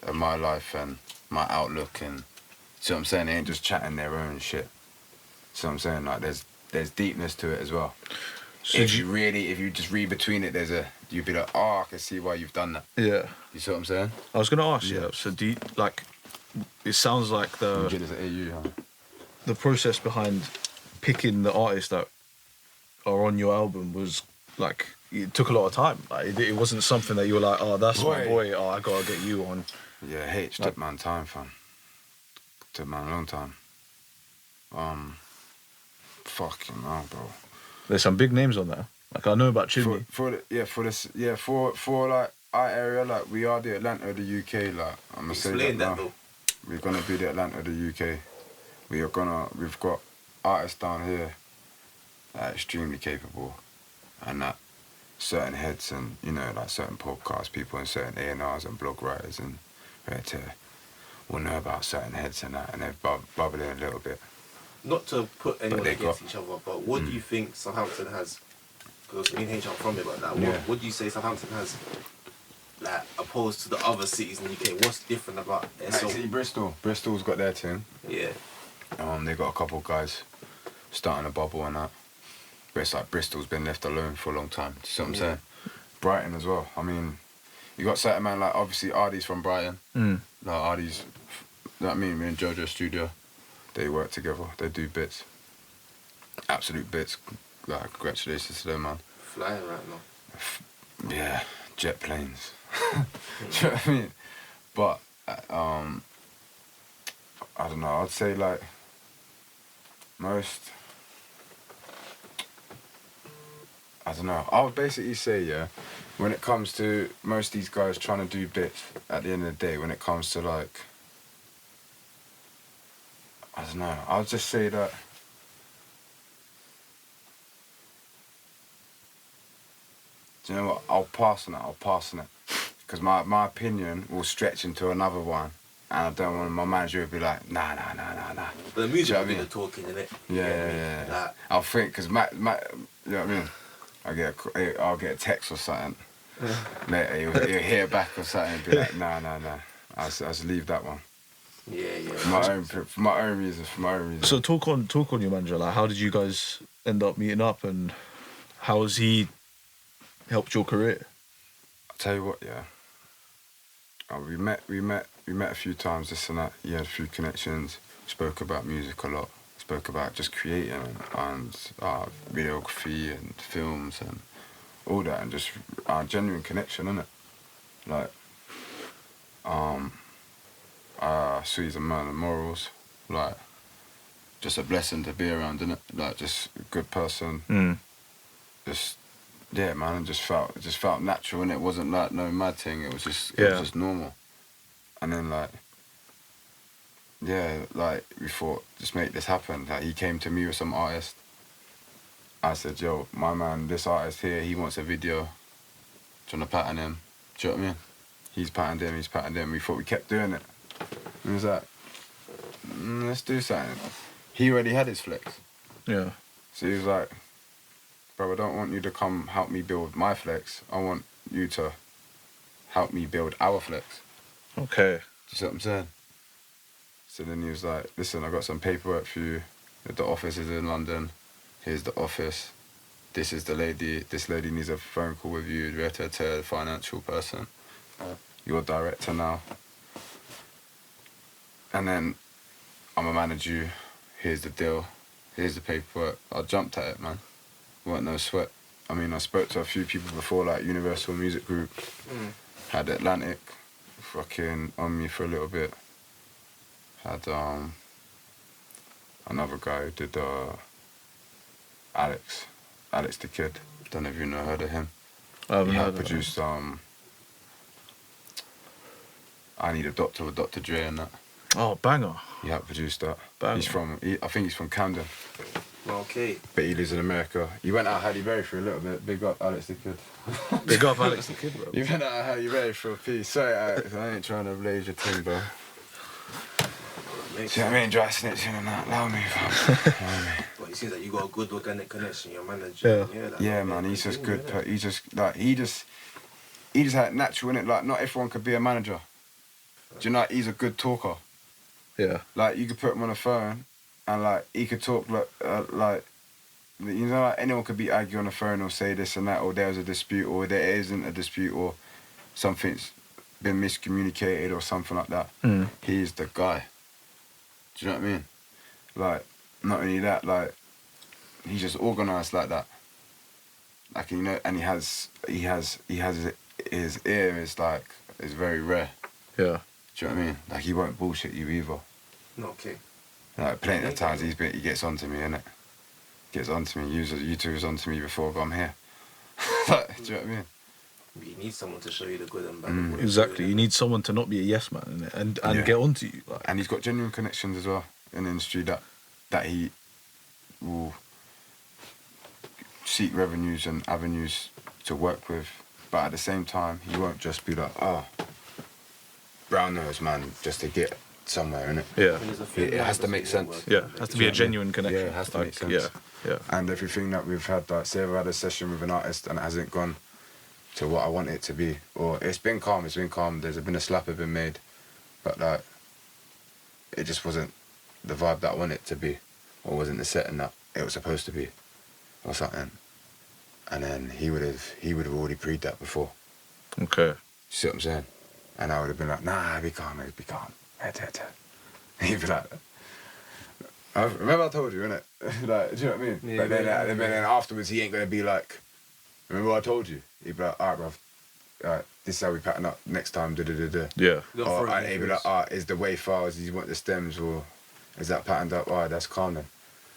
and my life and my outlook, and see what I'm saying? They ain't just chatting their own shit. See what I'm saying? Like, there's deepness to it as well. So If you just read between it, you'd be like, oh, I can see why you've done that. Yeah. You see what I'm saying? I was gonna ask you. Yeah. So do you, like? It sounds like Get this at AU, huh? the process behind picking the artists that are on your album was like it took a lot of time. Like it wasn't something that you were like, oh, that's my boy. Oh, I gotta get you on. Yeah, H took man time, fam. Took man a long time. Fucking hell, bro. There's some big names on there. Like I know about Chimney. For like our area, like we are the Atlanta of the UK. Like I'm gonna say Explain that that now. though. We're gonna be the Atlanta of the UK. We've got artists down here that are extremely capable, and that certain heads and, you know, like certain podcast people and certain A&Rs and blog writers and will know about certain heads and that, and they're bubbling a little bit. Not to put anyone they against got- each other, but what do you think Southampton has? Because me and H are from it, but like, Yeah. what do you say Southampton has, like, opposed to the other cities in the UK? What's different about it? So, See, Bristol's got their team. yeah, They got a couple of guys starting a bubble and that. But it's like Bristol's been left alone for a long time. Do you see what I'm saying? Brighton as well. I mean, you got certain man like, obviously Ardy's from Brighton. Mm. Like Ardy's, you know what I mean? Me and Jojo Studio, they work together. They do bits. Absolute bits. Like, congratulations to them, man. flying right now. Yeah, jet planes. Do you know what I mean? But, I don't know, I'd say like I don't know, I would basically say, yeah, when it comes to most of these guys trying to do bits, at the end of the day, when it comes to like I don't know. I'll just say that. Do you know what? I'll pass on it. Because my opinion will stretch into another one. And I don't want my manager to be like, nah. But the music Do you know will be what I the talking, innit? Yeah. Like, I'll think, because you know what I mean? I'll get a text or something. Later, he'll hear back or something and be like, nah. I'll just leave that one. yeah. For my own reasons. So talk on your manager. Like, how did you guys end up meeting up, and how has he helped your career? I'll tell you what, yeah. We met a few times, this and that. He had a few connections. Spoke about music a lot. Spoke about just creating and videography and films and all that, and just our genuine connection, innit? Like, so he's a man of morals. Like, just a blessing to be around, innit? Like, just a good person. Just, yeah, man, it just felt natural, and it wasn't like no mad thing. It was just normal. And then, like, yeah, like, we thought, just make this happen. Like, he came to me with some artist. I said, yo, my man, this artist here, he wants a video. Do you want to pattern him? Do you know what I mean? He's patterned him. We thought we kept doing it. And he was like, let's do something. He already had his flex. Yeah. So he was like, bro, I don't want you to come help me build my flex. I want you to help me build our flex. Okay. Do you see what I'm saying? So then he was like, listen, I got some paperwork for you. The office is in London. Here's the office. This is the lady. This lady needs a phone call with you. You have to tell the financial person. You're director now. And then I'm gonna manage you. Here's the deal. Here's the paperwork. I jumped at it, man. Weren't no sweat. I mean, I spoke to a few people before, like Universal Music Group. Had Atlantic fucking on me for a little bit. Had another guy who did Alex the Kid. Don't know if you know, heard of him. I haven't He heard had of that. produced I Need a Doctor with Dr. Dre and that. Oh, banger. He had produced that. Banger. I think he's from Camden, Okay. but he lives in America. He went out Halle Berry for a little bit. Big up Alex the Kid. Big up Alex the Kid, bro. You went out Halle Berry for a piece. Sorry, Alex, I ain't trying to blaze your thing, bro. See what I mean? Dry snitching and that. Allow me, fam. But it seems like you got a good organic connection, your manager. Yeah, man, he's just good. He just had natural in it. Like, not everyone could be a manager. Do you know, like, he's a good talker. Yeah. Like, you could put him on the phone and, like, he could talk, like, you know, like, anyone could be arguing on the phone or say this and that, or there's a dispute, or there isn't a dispute, or something's been miscommunicated or something like that. He's the guy. Do you know what I mean? Like, not only that, like, he's just organised like that. Like, you know, and he has his ear is like, is very rare. Yeah. Do you know what I mean? Like, he won't bullshit you either. Okay. Like, plenty of times he gets onto me, innit? Gets onto me. You two was onto me before, but I'm here. Like, do you know what I mean? You need someone to show you the good and bad. Exactly. You need someone to not be a yes man, innit? And get onto you. Like. And he's got genuine connections as well in the industry that he will seek revenues and avenues to work with. But at the same time, he won't just be like, brown nose man, just to get somewhere, innit? Yeah. It has to make sense. Yeah. It has to be a genuine connection. Yeah, it has to make sense. Yeah. And everything that we've had, like, say I've had a session with an artist and it hasn't gone to what I want it to be, or it's been calm, there's been a slapper been made, but, like, it just wasn't the vibe that I wanted it to be, or wasn't the setting that it was supposed to be, or something. And then he would have already preed that before. Okay. You see what I'm saying? And I would have been like, nah, be calm. He'd be like, remember I told you, innit? Like, do you know what I mean? Yeah, but then afterwards, he ain't going to be like, remember what I told you? He'd be like, alright, bruv, this is how we pattern up next time, da-da-da-da. Yeah. And he'd be like, is the way files, do you want the stems, or is that patterned up? Alright, that's calm then.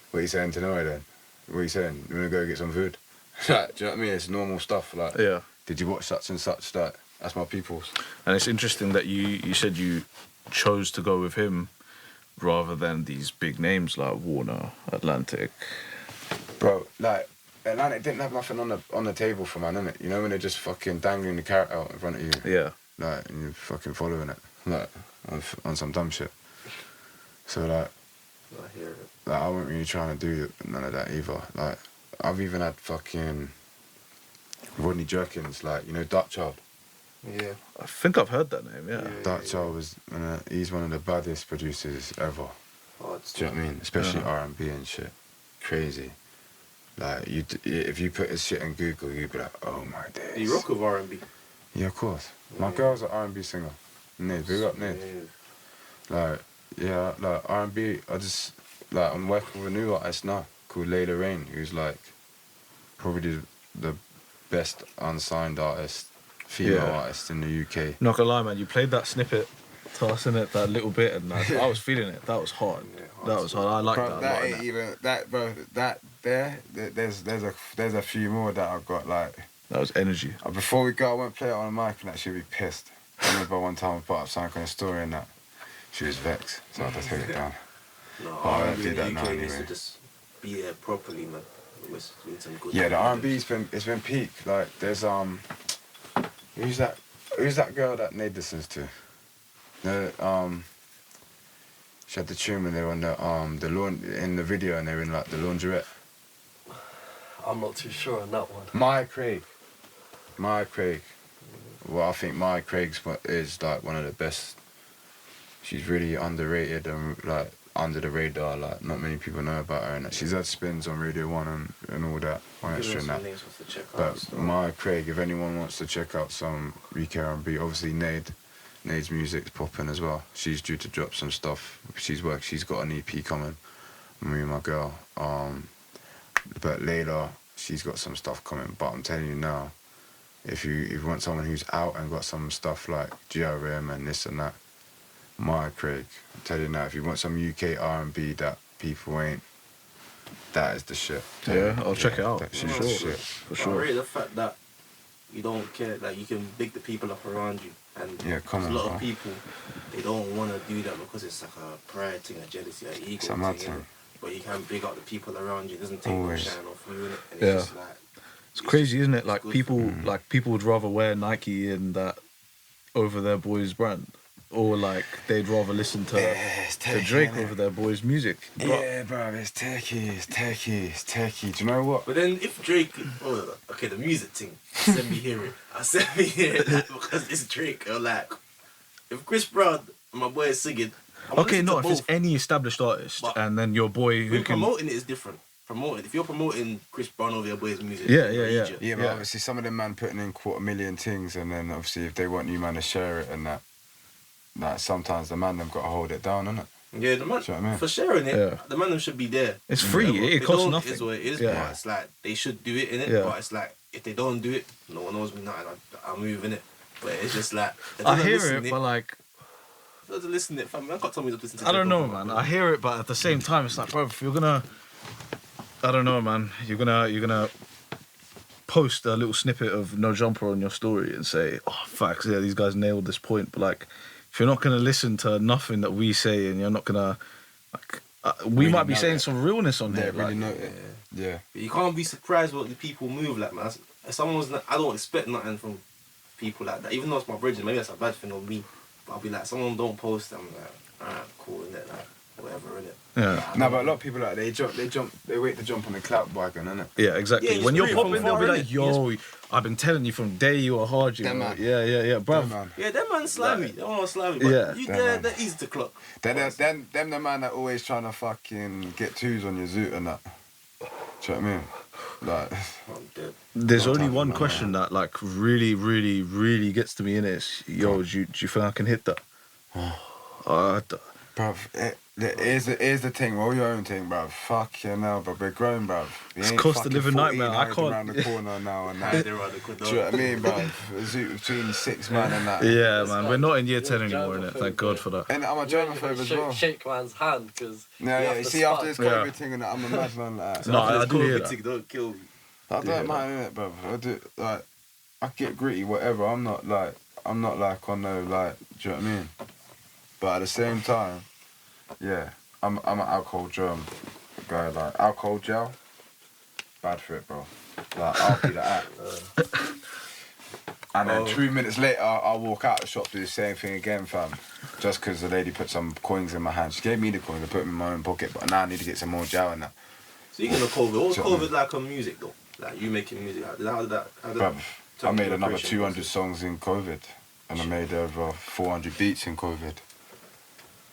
What are you saying to Noah then? What are you saying? You want to go get some food? Like, do you know what I mean? It's normal stuff. Like, Yeah. did you watch such and such? That's my people's. And it's interesting that you said you chose to go with him rather than these big names like Warner, Atlantic. Bro, like, Atlantic didn't have nothing on the table for man, innit? You know when they're just fucking dangling the carrot out in front of you? Yeah. Like, and you're fucking following it. Like, on some dumb shit. So, like, I hear it. like, I wasn't really trying to do none of that either. Like, I've even had fucking Rodney Jerkins, like, you know, Dark Child. Yeah. I think I've heard that name, yeah. Yeah. Dark Child was, he's one of the baddest producers ever. Hard Do you know what I mean? Especially Yeah. R&B and shit. Crazy. Like, if you put his shit in Google, you'd be like, oh my days. Do you rock with R&B? Yeah, of course. My Yeah. girl's an R&B singer. Nid, big up Nid. Like, yeah, like R&B, I'm working with a new artist now called Layla Rain, who's like probably the best unsigned artist, female Yeah. artist in the UK. Not gonna lie, man, you played that snippet to us in it, that little bit, and I was feeling it. That was hard. Yeah, That was hard. I like Bro, that. that a lot, ain't innit? even that, bro. That there's a few more that I've got. Like, That was energy. before we go, I won't play it on the mic, and that she'll be pissed. I remember one time I put up something on a story and that she was vexed, so I had to take it down. No, Oh, I don't R&B do in that the now UK needs anyway. to just be there properly, man. It's been some good. Yeah, the R&B's been peak. Like, there's who's that girl that Nate listens to? She had the tune when they were on the lawn in the video and they were in like the laundrette. I'm not too sure on that one. Maya Craig. Well, I think Maya Craig's is like one of the best. She's really underrated and like under the radar. Like, not many people know about her, and she's had spins on Radio 1 and all that. On Extra and that. But Maya Craig, if anyone wants to check out some UK R&B, obviously Nade's music's popping as well. She's due to drop some stuff. She's got an EP coming. Me and my girl. But later she's got some stuff coming. But I'm telling you now, if you want someone who's out and got some stuff like GRM and this and that, Maya Craig. I'm telling you now, if you want some UK R&B that people ain't, that is the shit. Yeah, I'll check it out. She's For the sure. shit. For I sure. rate the fact that you don't care, like you can big the people up around you, and Yeah, come there's on, a lot bro. of people they don't want to do that because it's like a pride thing, a jealousy, an ego It's a mad thing. thing. innit? But you can big up the people around you. It doesn't take Always. no shine off you, innit? And Yeah. it's just like It's crazy, isn't it? it's Like good. people would rather wear Nike and that over their boys' brand, or like they'd rather listen to it's to Drake over their boys' music. Yeah, bro, it's techie. Do you know what? But then if Drake, okay, the music thing, send me hear it. I send me hear it like, because it's Drake. Or like, if Chris Brown and my boy is singing, I'm Okay, listening no, to if it's both. any established artist, But and then your boy who When can. promoting it is different. If you're promoting Chris Brown over your boy's music, Yeah, you're yeah. idiot. Yeah, but Yeah. obviously some of them man putting in 250,000 things, and then obviously if they want you man to share it and that, like sometimes the man them got to hold it down, innit? Yeah, the man Do you know what I mean? for sharing it, Yeah. the man them should be there. It's free. Whatever. It If they costs don't, nothing. It is what it is. Yeah. But it's like they should do it in it. Yeah. But it's like if they don't do it, no one knows me nothing. I'm moving it. But it's just like I hear it, but like doesn't listen it. Fam, man can't tell me to listen to. I don't Drake know, over my man. boy. I hear it, but at the same time, it's like, bro, if you're gonna, I don't know, man. You're gonna post a little snippet of No Jumper on your story and say, oh, facts, yeah, these guys nailed this point. But like, if you're not gonna listen to nothing that we say, and you're not gonna, like, we Really might be know saying it. some realness on Yeah, there. really Like, know it. Yeah. But you can't be surprised what the people move like, man. If someone's not, I don't expect nothing from people like that. Even though it's my bridge, maybe that's a bad thing on me. But I'll be like, someone don't post, I'm like, alright, cool, innit? Like, whatever, innit? yeah. No, but a lot of people like they wait to jump on the clout wagon, innit? Yeah, exactly. Yeah, when it's you're free from popping, they'll be far, like, innit? yo, I've been telling you from day you were hard, you Them know. man. Yeah, bro. Them man. Yeah, that man's slimy. That man's slimy. But Yeah. you Them there, man. they're easy to clock. Them the man that always trying to fucking get twos on your zoot and that. Do you know what I mean? Like, I'm dead. There's No only time for one that, question that like really gets to me in it. Is, yo, do you think I can hit that? bruv, here's the thing, roll your own thing, bruv. Fucking hell, bruv, we're grown, bruv. We It's ain't cost of fucking living 14 nightmare, I hiding can't- around the corner now and Nah, that. they're rather good, Do you know what I mean, bruv? A zoot between 6 man and that. Yeah, It's man, like we're not in year you're 10 anymore, innit? germaphobe, Thank God yeah. for that. And I'm a germaphobe as well. Shake man's hand because Yeah, you see, after this Yeah. COVID thing and that, I'm a madman like that. No, After I this do hear COVID that. thing, don't kill me. I Yeah. don't mind innit, bruv. I do like I get gritty, whatever. I'm not like on no like. Do you know what I mean? But at the same time, Yeah, I'm an alcohol germ guy. Like alcohol gel, bad for it, bro. Like I'll be like that. And then 2 minutes later, I'll walk out the shop, do the same thing again, fam. Just because the lady put some coins in my hand. She gave me the coins, I put them in my own pocket, but now I need to get some more gel in that. Speaking of COVID, what was Something. COVID like on music though? Like you making music, how did that Bruv, I made another preparation 200 process? songs in COVID. And I made over 400 beats in COVID.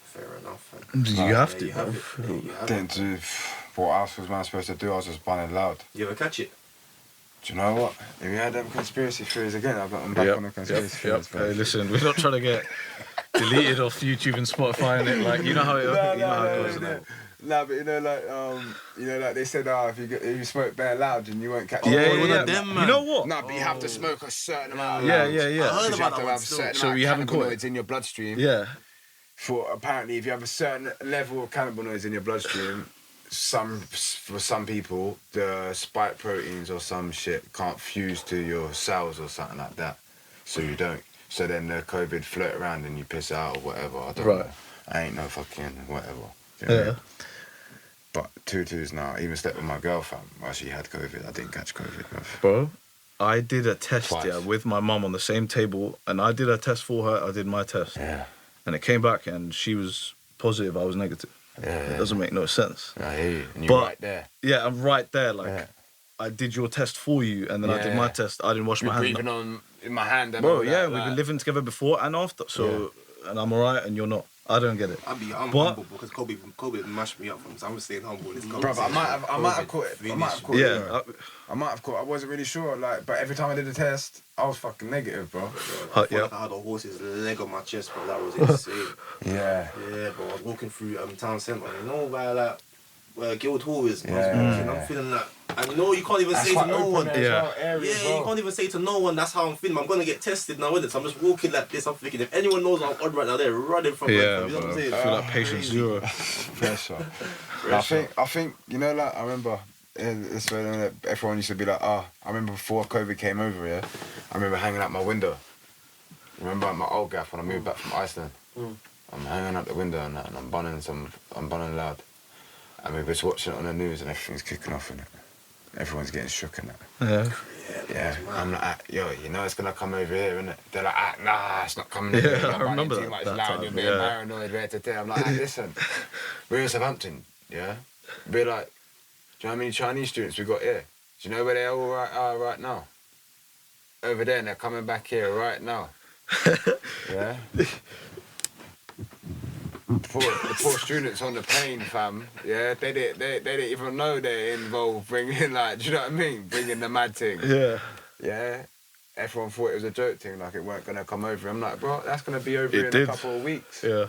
Fair enough. Fam. You have Yeah, to, you have bro. it. Yeah, you have Didn't it. do what else was man supposed to do. I was just bunning loud. You ever catch it? Do you know what? If you had them conspiracy theories again, I've got them back on the conspiracy theories. bro. Hey, listen, we're not trying to get deleted off YouTube and Spotify and it. Like, you know how it, how it goes. no. Like. Nah, but like they said, if you smoke bare loud, then you won't catch. Yeah, it. yeah, one yeah. of them, You man. know what? No, but you have to smoke a certain amount of Yeah, loud. yeah, yeah. I heard Because you about have that to one have a still. certain So amount you of haven't caught it? cannabinoids in your bloodstream. Yeah. For apparently, if you have a certain level of cannabinoids in your bloodstream, for some people, the spike proteins or some shit can't fuse to your cells or something like that. So you don't. So then the COVID float around and you piss out or whatever. I don't know. I ain't no fucking whatever. You know what I mean? But tutus now, I even slept with my girl, fam, while she had COVID. I didn't catch COVID, bruv. Bro, I did a test Twice. with my mum on the same table, and I did a test for her. I did my test, Yeah. and it came back, and she was positive. I was negative. Yeah. It doesn't make no sense. I hear you. And you're But- right there. Yeah, I'm right there. Like, Yeah. I did your test for you, and then I did my Yeah. test. I didn't wash You're my hands. breathing on in my hand and Bro, all yeah, that, we've been living together before and after. So, and I'm alright, and you're not. I don't get it. I'm But- humble because COVID mashed me up from, so I'm staying humble. It's Bro, I might have caught it. I might have caught it. Yeah, bro. I might have caught. I wasn't really sure. Like, but every time I did the test, I was fucking negative, bro. I felt yeah. like I had a horse's leg on my chest, bro. That was insane. Yeah. Yeah, bro. I was walking through town centre, you know, where Guild Hall is. I was Yeah. walking, I'm feeling that. And you know, you can't even say to no one. Yeah. Yeah, you can't even say to no one, that's how I'm feeling. I'm going to get tested now, innit? So I'm just walking like this. I'm thinking, if anyone knows I'm on right now, they're running from me. Yeah, You know what I'm bro. I saying? feel like patient zero. Pressure. I think you know, like I remember. It's when everyone used to be like, I remember before COVID came over, yeah. I remember hanging out my window. Remember at my old gaff when I moved back from Iceland. I'm hanging out the window and that, and I'm bunning loud. And we were just watching it on the news and everything's kicking off in it. Everyone's getting shook in it. Yeah. Yeah, I'm like, yo, you know it's gonna come over here, innit? They're like, nah, it's not coming over Yeah, here. I remember Too that- much that loud, time, you're being yeah. paranoid, rare to tell. I'm like, listen, we're in Southampton, yeah? We're like, do you know how many Chinese students we got here? Do you know where they all are right now? Over there, and they're coming back here right now. Yeah? The poor students on the plane, fam. Yeah, they didn't even know they're involved bringing, like, do you know what I mean? Bringing the mad thing. Yeah. Yeah. Everyone thought it was a joke thing, like it weren't gonna come over. I'm like, bro, that's gonna be over It in did. a couple of weeks. Yeah. Do you know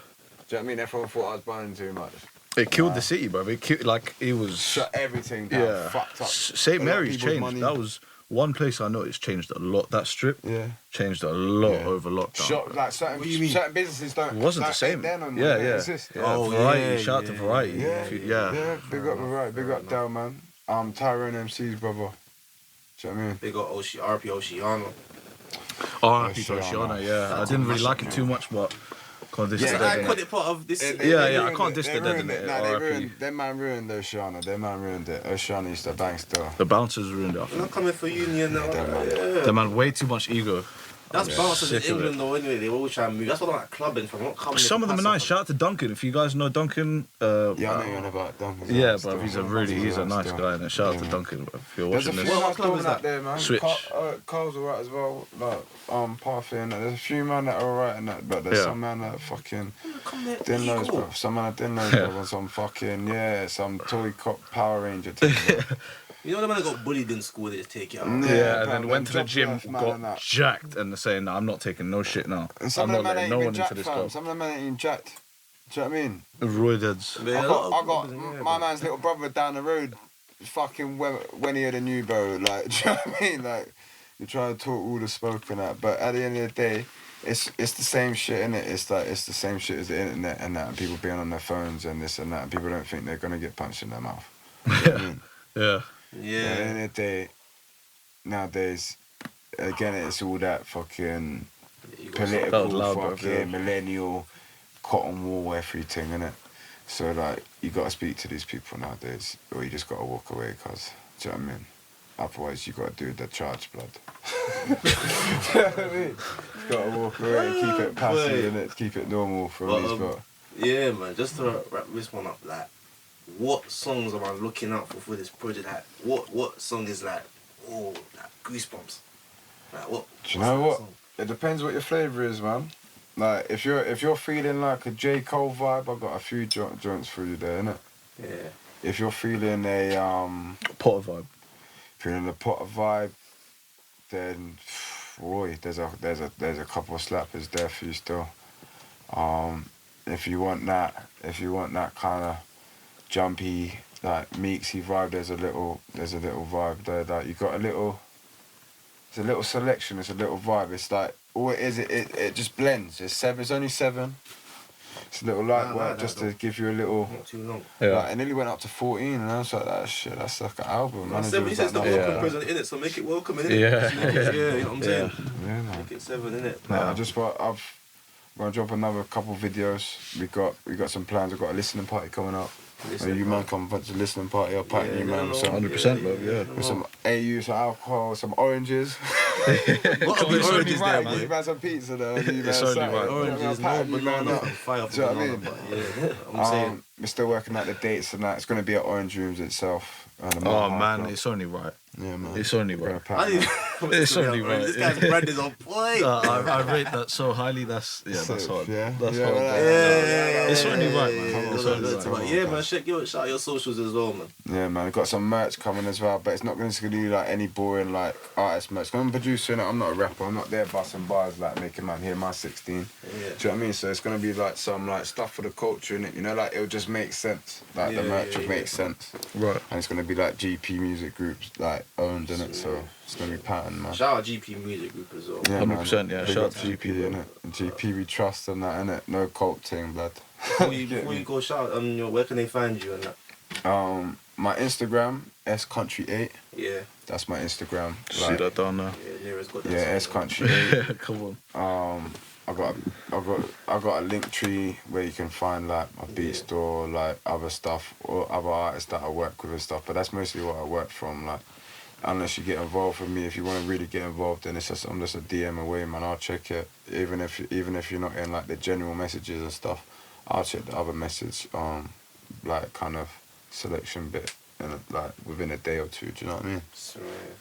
what I mean? Everyone thought I was burning too much. It killed Wow. the city, bro. It killed, like, it was... Shut everything down. Yeah. Fucked up. St. A lot of Mary's people's changed. money. That was one place I noticed changed a lot. That strip Yeah. changed a lot Yeah. over lockdown. Shot, like certain, What do you mean? certain businesses don't. It wasn't the like, same. They're no more, Yeah, they yeah. exist. Yeah, Oh, Variety. yeah, Shout out to yeah, Variety. Yeah, If you- yeah. Yeah, big up the right, big Fair up Dell, man. Tyrone MC's brother. Do you know what I mean? They got RP Oceano. R.I.P. to Oceana. Oceana, yeah. I didn't really like it too much, but can't diss Yeah, the I dead, innit? caught it part of this. Yeah, I ruined can't it. diss They the dead, ruined it. innit? Nah, they R.I.P. ruined. Their man ruined Oceana. Their man ruined it. Oceana used to bang still. The bouncers ruined it. I They're think. not coming for Union now. Yeah. The man, way too much ego. That's bouncers in Sick of it. England though. Anyway, they always try and move. That's what I'm like clubbing from. Not coming. Some of them are nice. Shout out to Duncan. If you guys know Duncan, Yeah, I know you're on about Duncan. yeah, bro, he's a nice guy. And shout out to Yeah. Duncan, bro. If you're There's a watching few this, What club man is coming that? out there, man. Switch. Carl's alright as well. Like, Parfait and that. There's a few man that are alright and that, but there's Yeah. some man that fucking Come there, didn't know, equal. bro. Some man that didn't know, Yeah. bro. On some fucking, some toy cop Power Ranger thing, bro. You know the man that got bullied in school, they just take it out. Yeah, yeah, and bro, then went to the them gym, top man and got that. jacked, and they're saying, "No, I'm not taking no shit now. And some I'm of not them man letting ain't no even one into jacked, this fam. club." Some of them man ain't even jacked. Do you know what I mean? Roidheads. Yeah, I a lot of got clubbers, yeah, my bro. man's little brother down the road, fucking when he had a new bro. Like, do you know what I mean? Like, you try to talk all the smoke and that, but at the end of the day, it's the same shit, innit? It's like it's the same shit as the internet and that, and people being on their phones and this and that, and people don't think they're gonna get punched in their mouth. Do you know what I mean? Yeah. At the Yeah. end of the day, nowadays, again, it's all that fucking You got political, That was loud, bro, fucking yeah. millennial, cotton wool, everything, innit? So like, you gotta speak to these people nowadays, or you just gotta walk away, cause do you know what I mean? Otherwise, you gotta do the charge, blood. Do you know what I mean? You gotta walk away and keep it passive, innit? Keep it normal for But, these lot. Yeah, man. Just to wrap this one up, like, what songs am I looking out for this project? Like, what song is like, oh, like goosebumps? Like, what? Do you what's know that what? song? It depends what your flavour is, man. Like, if you're feeling like a J. Cole vibe, I've got a few joints for you there, innit? Yeah. If you're feeling a Potter vibe. feeling a Potter vibe, then boy, there's a couple of slappers there for you still. If you want that kind of jumpy, like Meeksy vibe, there's a little vibe there. Like you got it's a little selection, it's a little vibe. It's like all it is, it just blends. It's only 7. It's a little light I like work that just though. to give you a little. Not too long. Yeah. Like, it nearly went up to 14, and I was like, that shit, that's like an album. Man, Manager 7, was he says the like, no, welcome Yeah. present in it, so make it welcome in it. Yeah. Yeah, you know what I'm saying? Yeah, man. Make it 7 in it. Nah, I'm gonna drop another couple videos. We got some plans. We've got a listening party coming up. Listening You man party. come to the listening party. I'll party you man with some 100%, bro, yeah. with some AU, some alcohol, some oranges. What It's only oranges right, there, man. You man some pizza there. It's only right. Oranges, no banana, fire for Do you know what I banana. mean? But yeah, I'm saying. We're still working out the dates and that. It's gonna be at Orange Rooms itself. And the Oh Mile High man, Club. it's only right. Yeah, man. It's only We're right. gonna I pack didn't that. It's only right. This guy's brand is on point. I rate that so highly. That's Sick, hard. yeah? That's Yeah, hard. well, Yeah, It's only right, man. yeah, It's yeah, only yeah, right. Come on, yeah, man. man. Shout out your socials as well, man. Yeah, man. We've got some merch coming as well, but it's not going to be like any boring like artist merch. I'm a producer, innit? I'm not a rapper. I'm not there busting bars like making man hear my 16. Yeah. Do you know what I mean? So it's going to be like some like stuff for the culture, innit? You know, like it'll just make sense. Like the Yeah, merch yeah, will yeah. make sense. Right. And it's going to be like GP music groups like owned, innit? So it's going to be pattern, man. Shout out GP Music Group as well. Yeah, 100%, yeah. Big Shout up out to GP, bro. innit? And GP we trust and that, innit? No cult thing, blood. Before you go, shout out, where can they find you and that? My Instagram, SCountry8. Yeah, That's my Instagram. See that down there. yeah, Nira's got that. Yeah, song, SCountry8. Come on. I got a link tree where you can find like my beat Yeah. store, like other stuff or other artists that I work with and stuff. But that's mostly what I work from. Like, unless you get involved with me, if you want to really get involved, then I'm just a DM away, man. I'll check it. Even if you're not in like the general messages and stuff, I'll check the other message, like kind of selection bit, and like within a day or two. Do you know what I mean? So,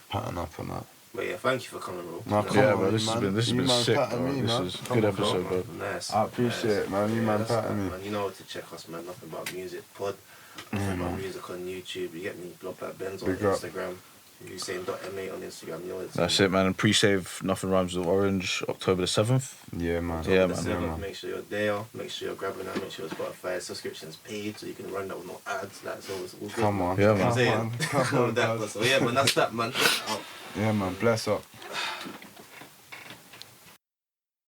Pattern up on that. but yeah, thank you for coming, bro. No, You know, come Yeah, on, bro. This man. has You been man sick, pattern bro. me, This man. is Come good on, episode, bro. Nice. I appreciate it, man. You man that's pattern fine, me. man. You know what to check us, man. Nothing but music pod. Nothing but music on YouTube. You get me. Blog like Benzo on Big up. Instagram. Hussein.m8 on Instagram. You know it's That's it, man. And pre-save Nothing Rhymes with Orange, October the 7th. Yeah, man. Yeah, The man. 7th, make sure you're there. Make sure you're grabbing that. Make sure Spotify subscription's paid so you can run that with no ads. That's always good. Come on. Yeah, You know what I'm man. saying? Come on, That, guys. so yeah, man, that's that, man. Yeah, man. Bless up.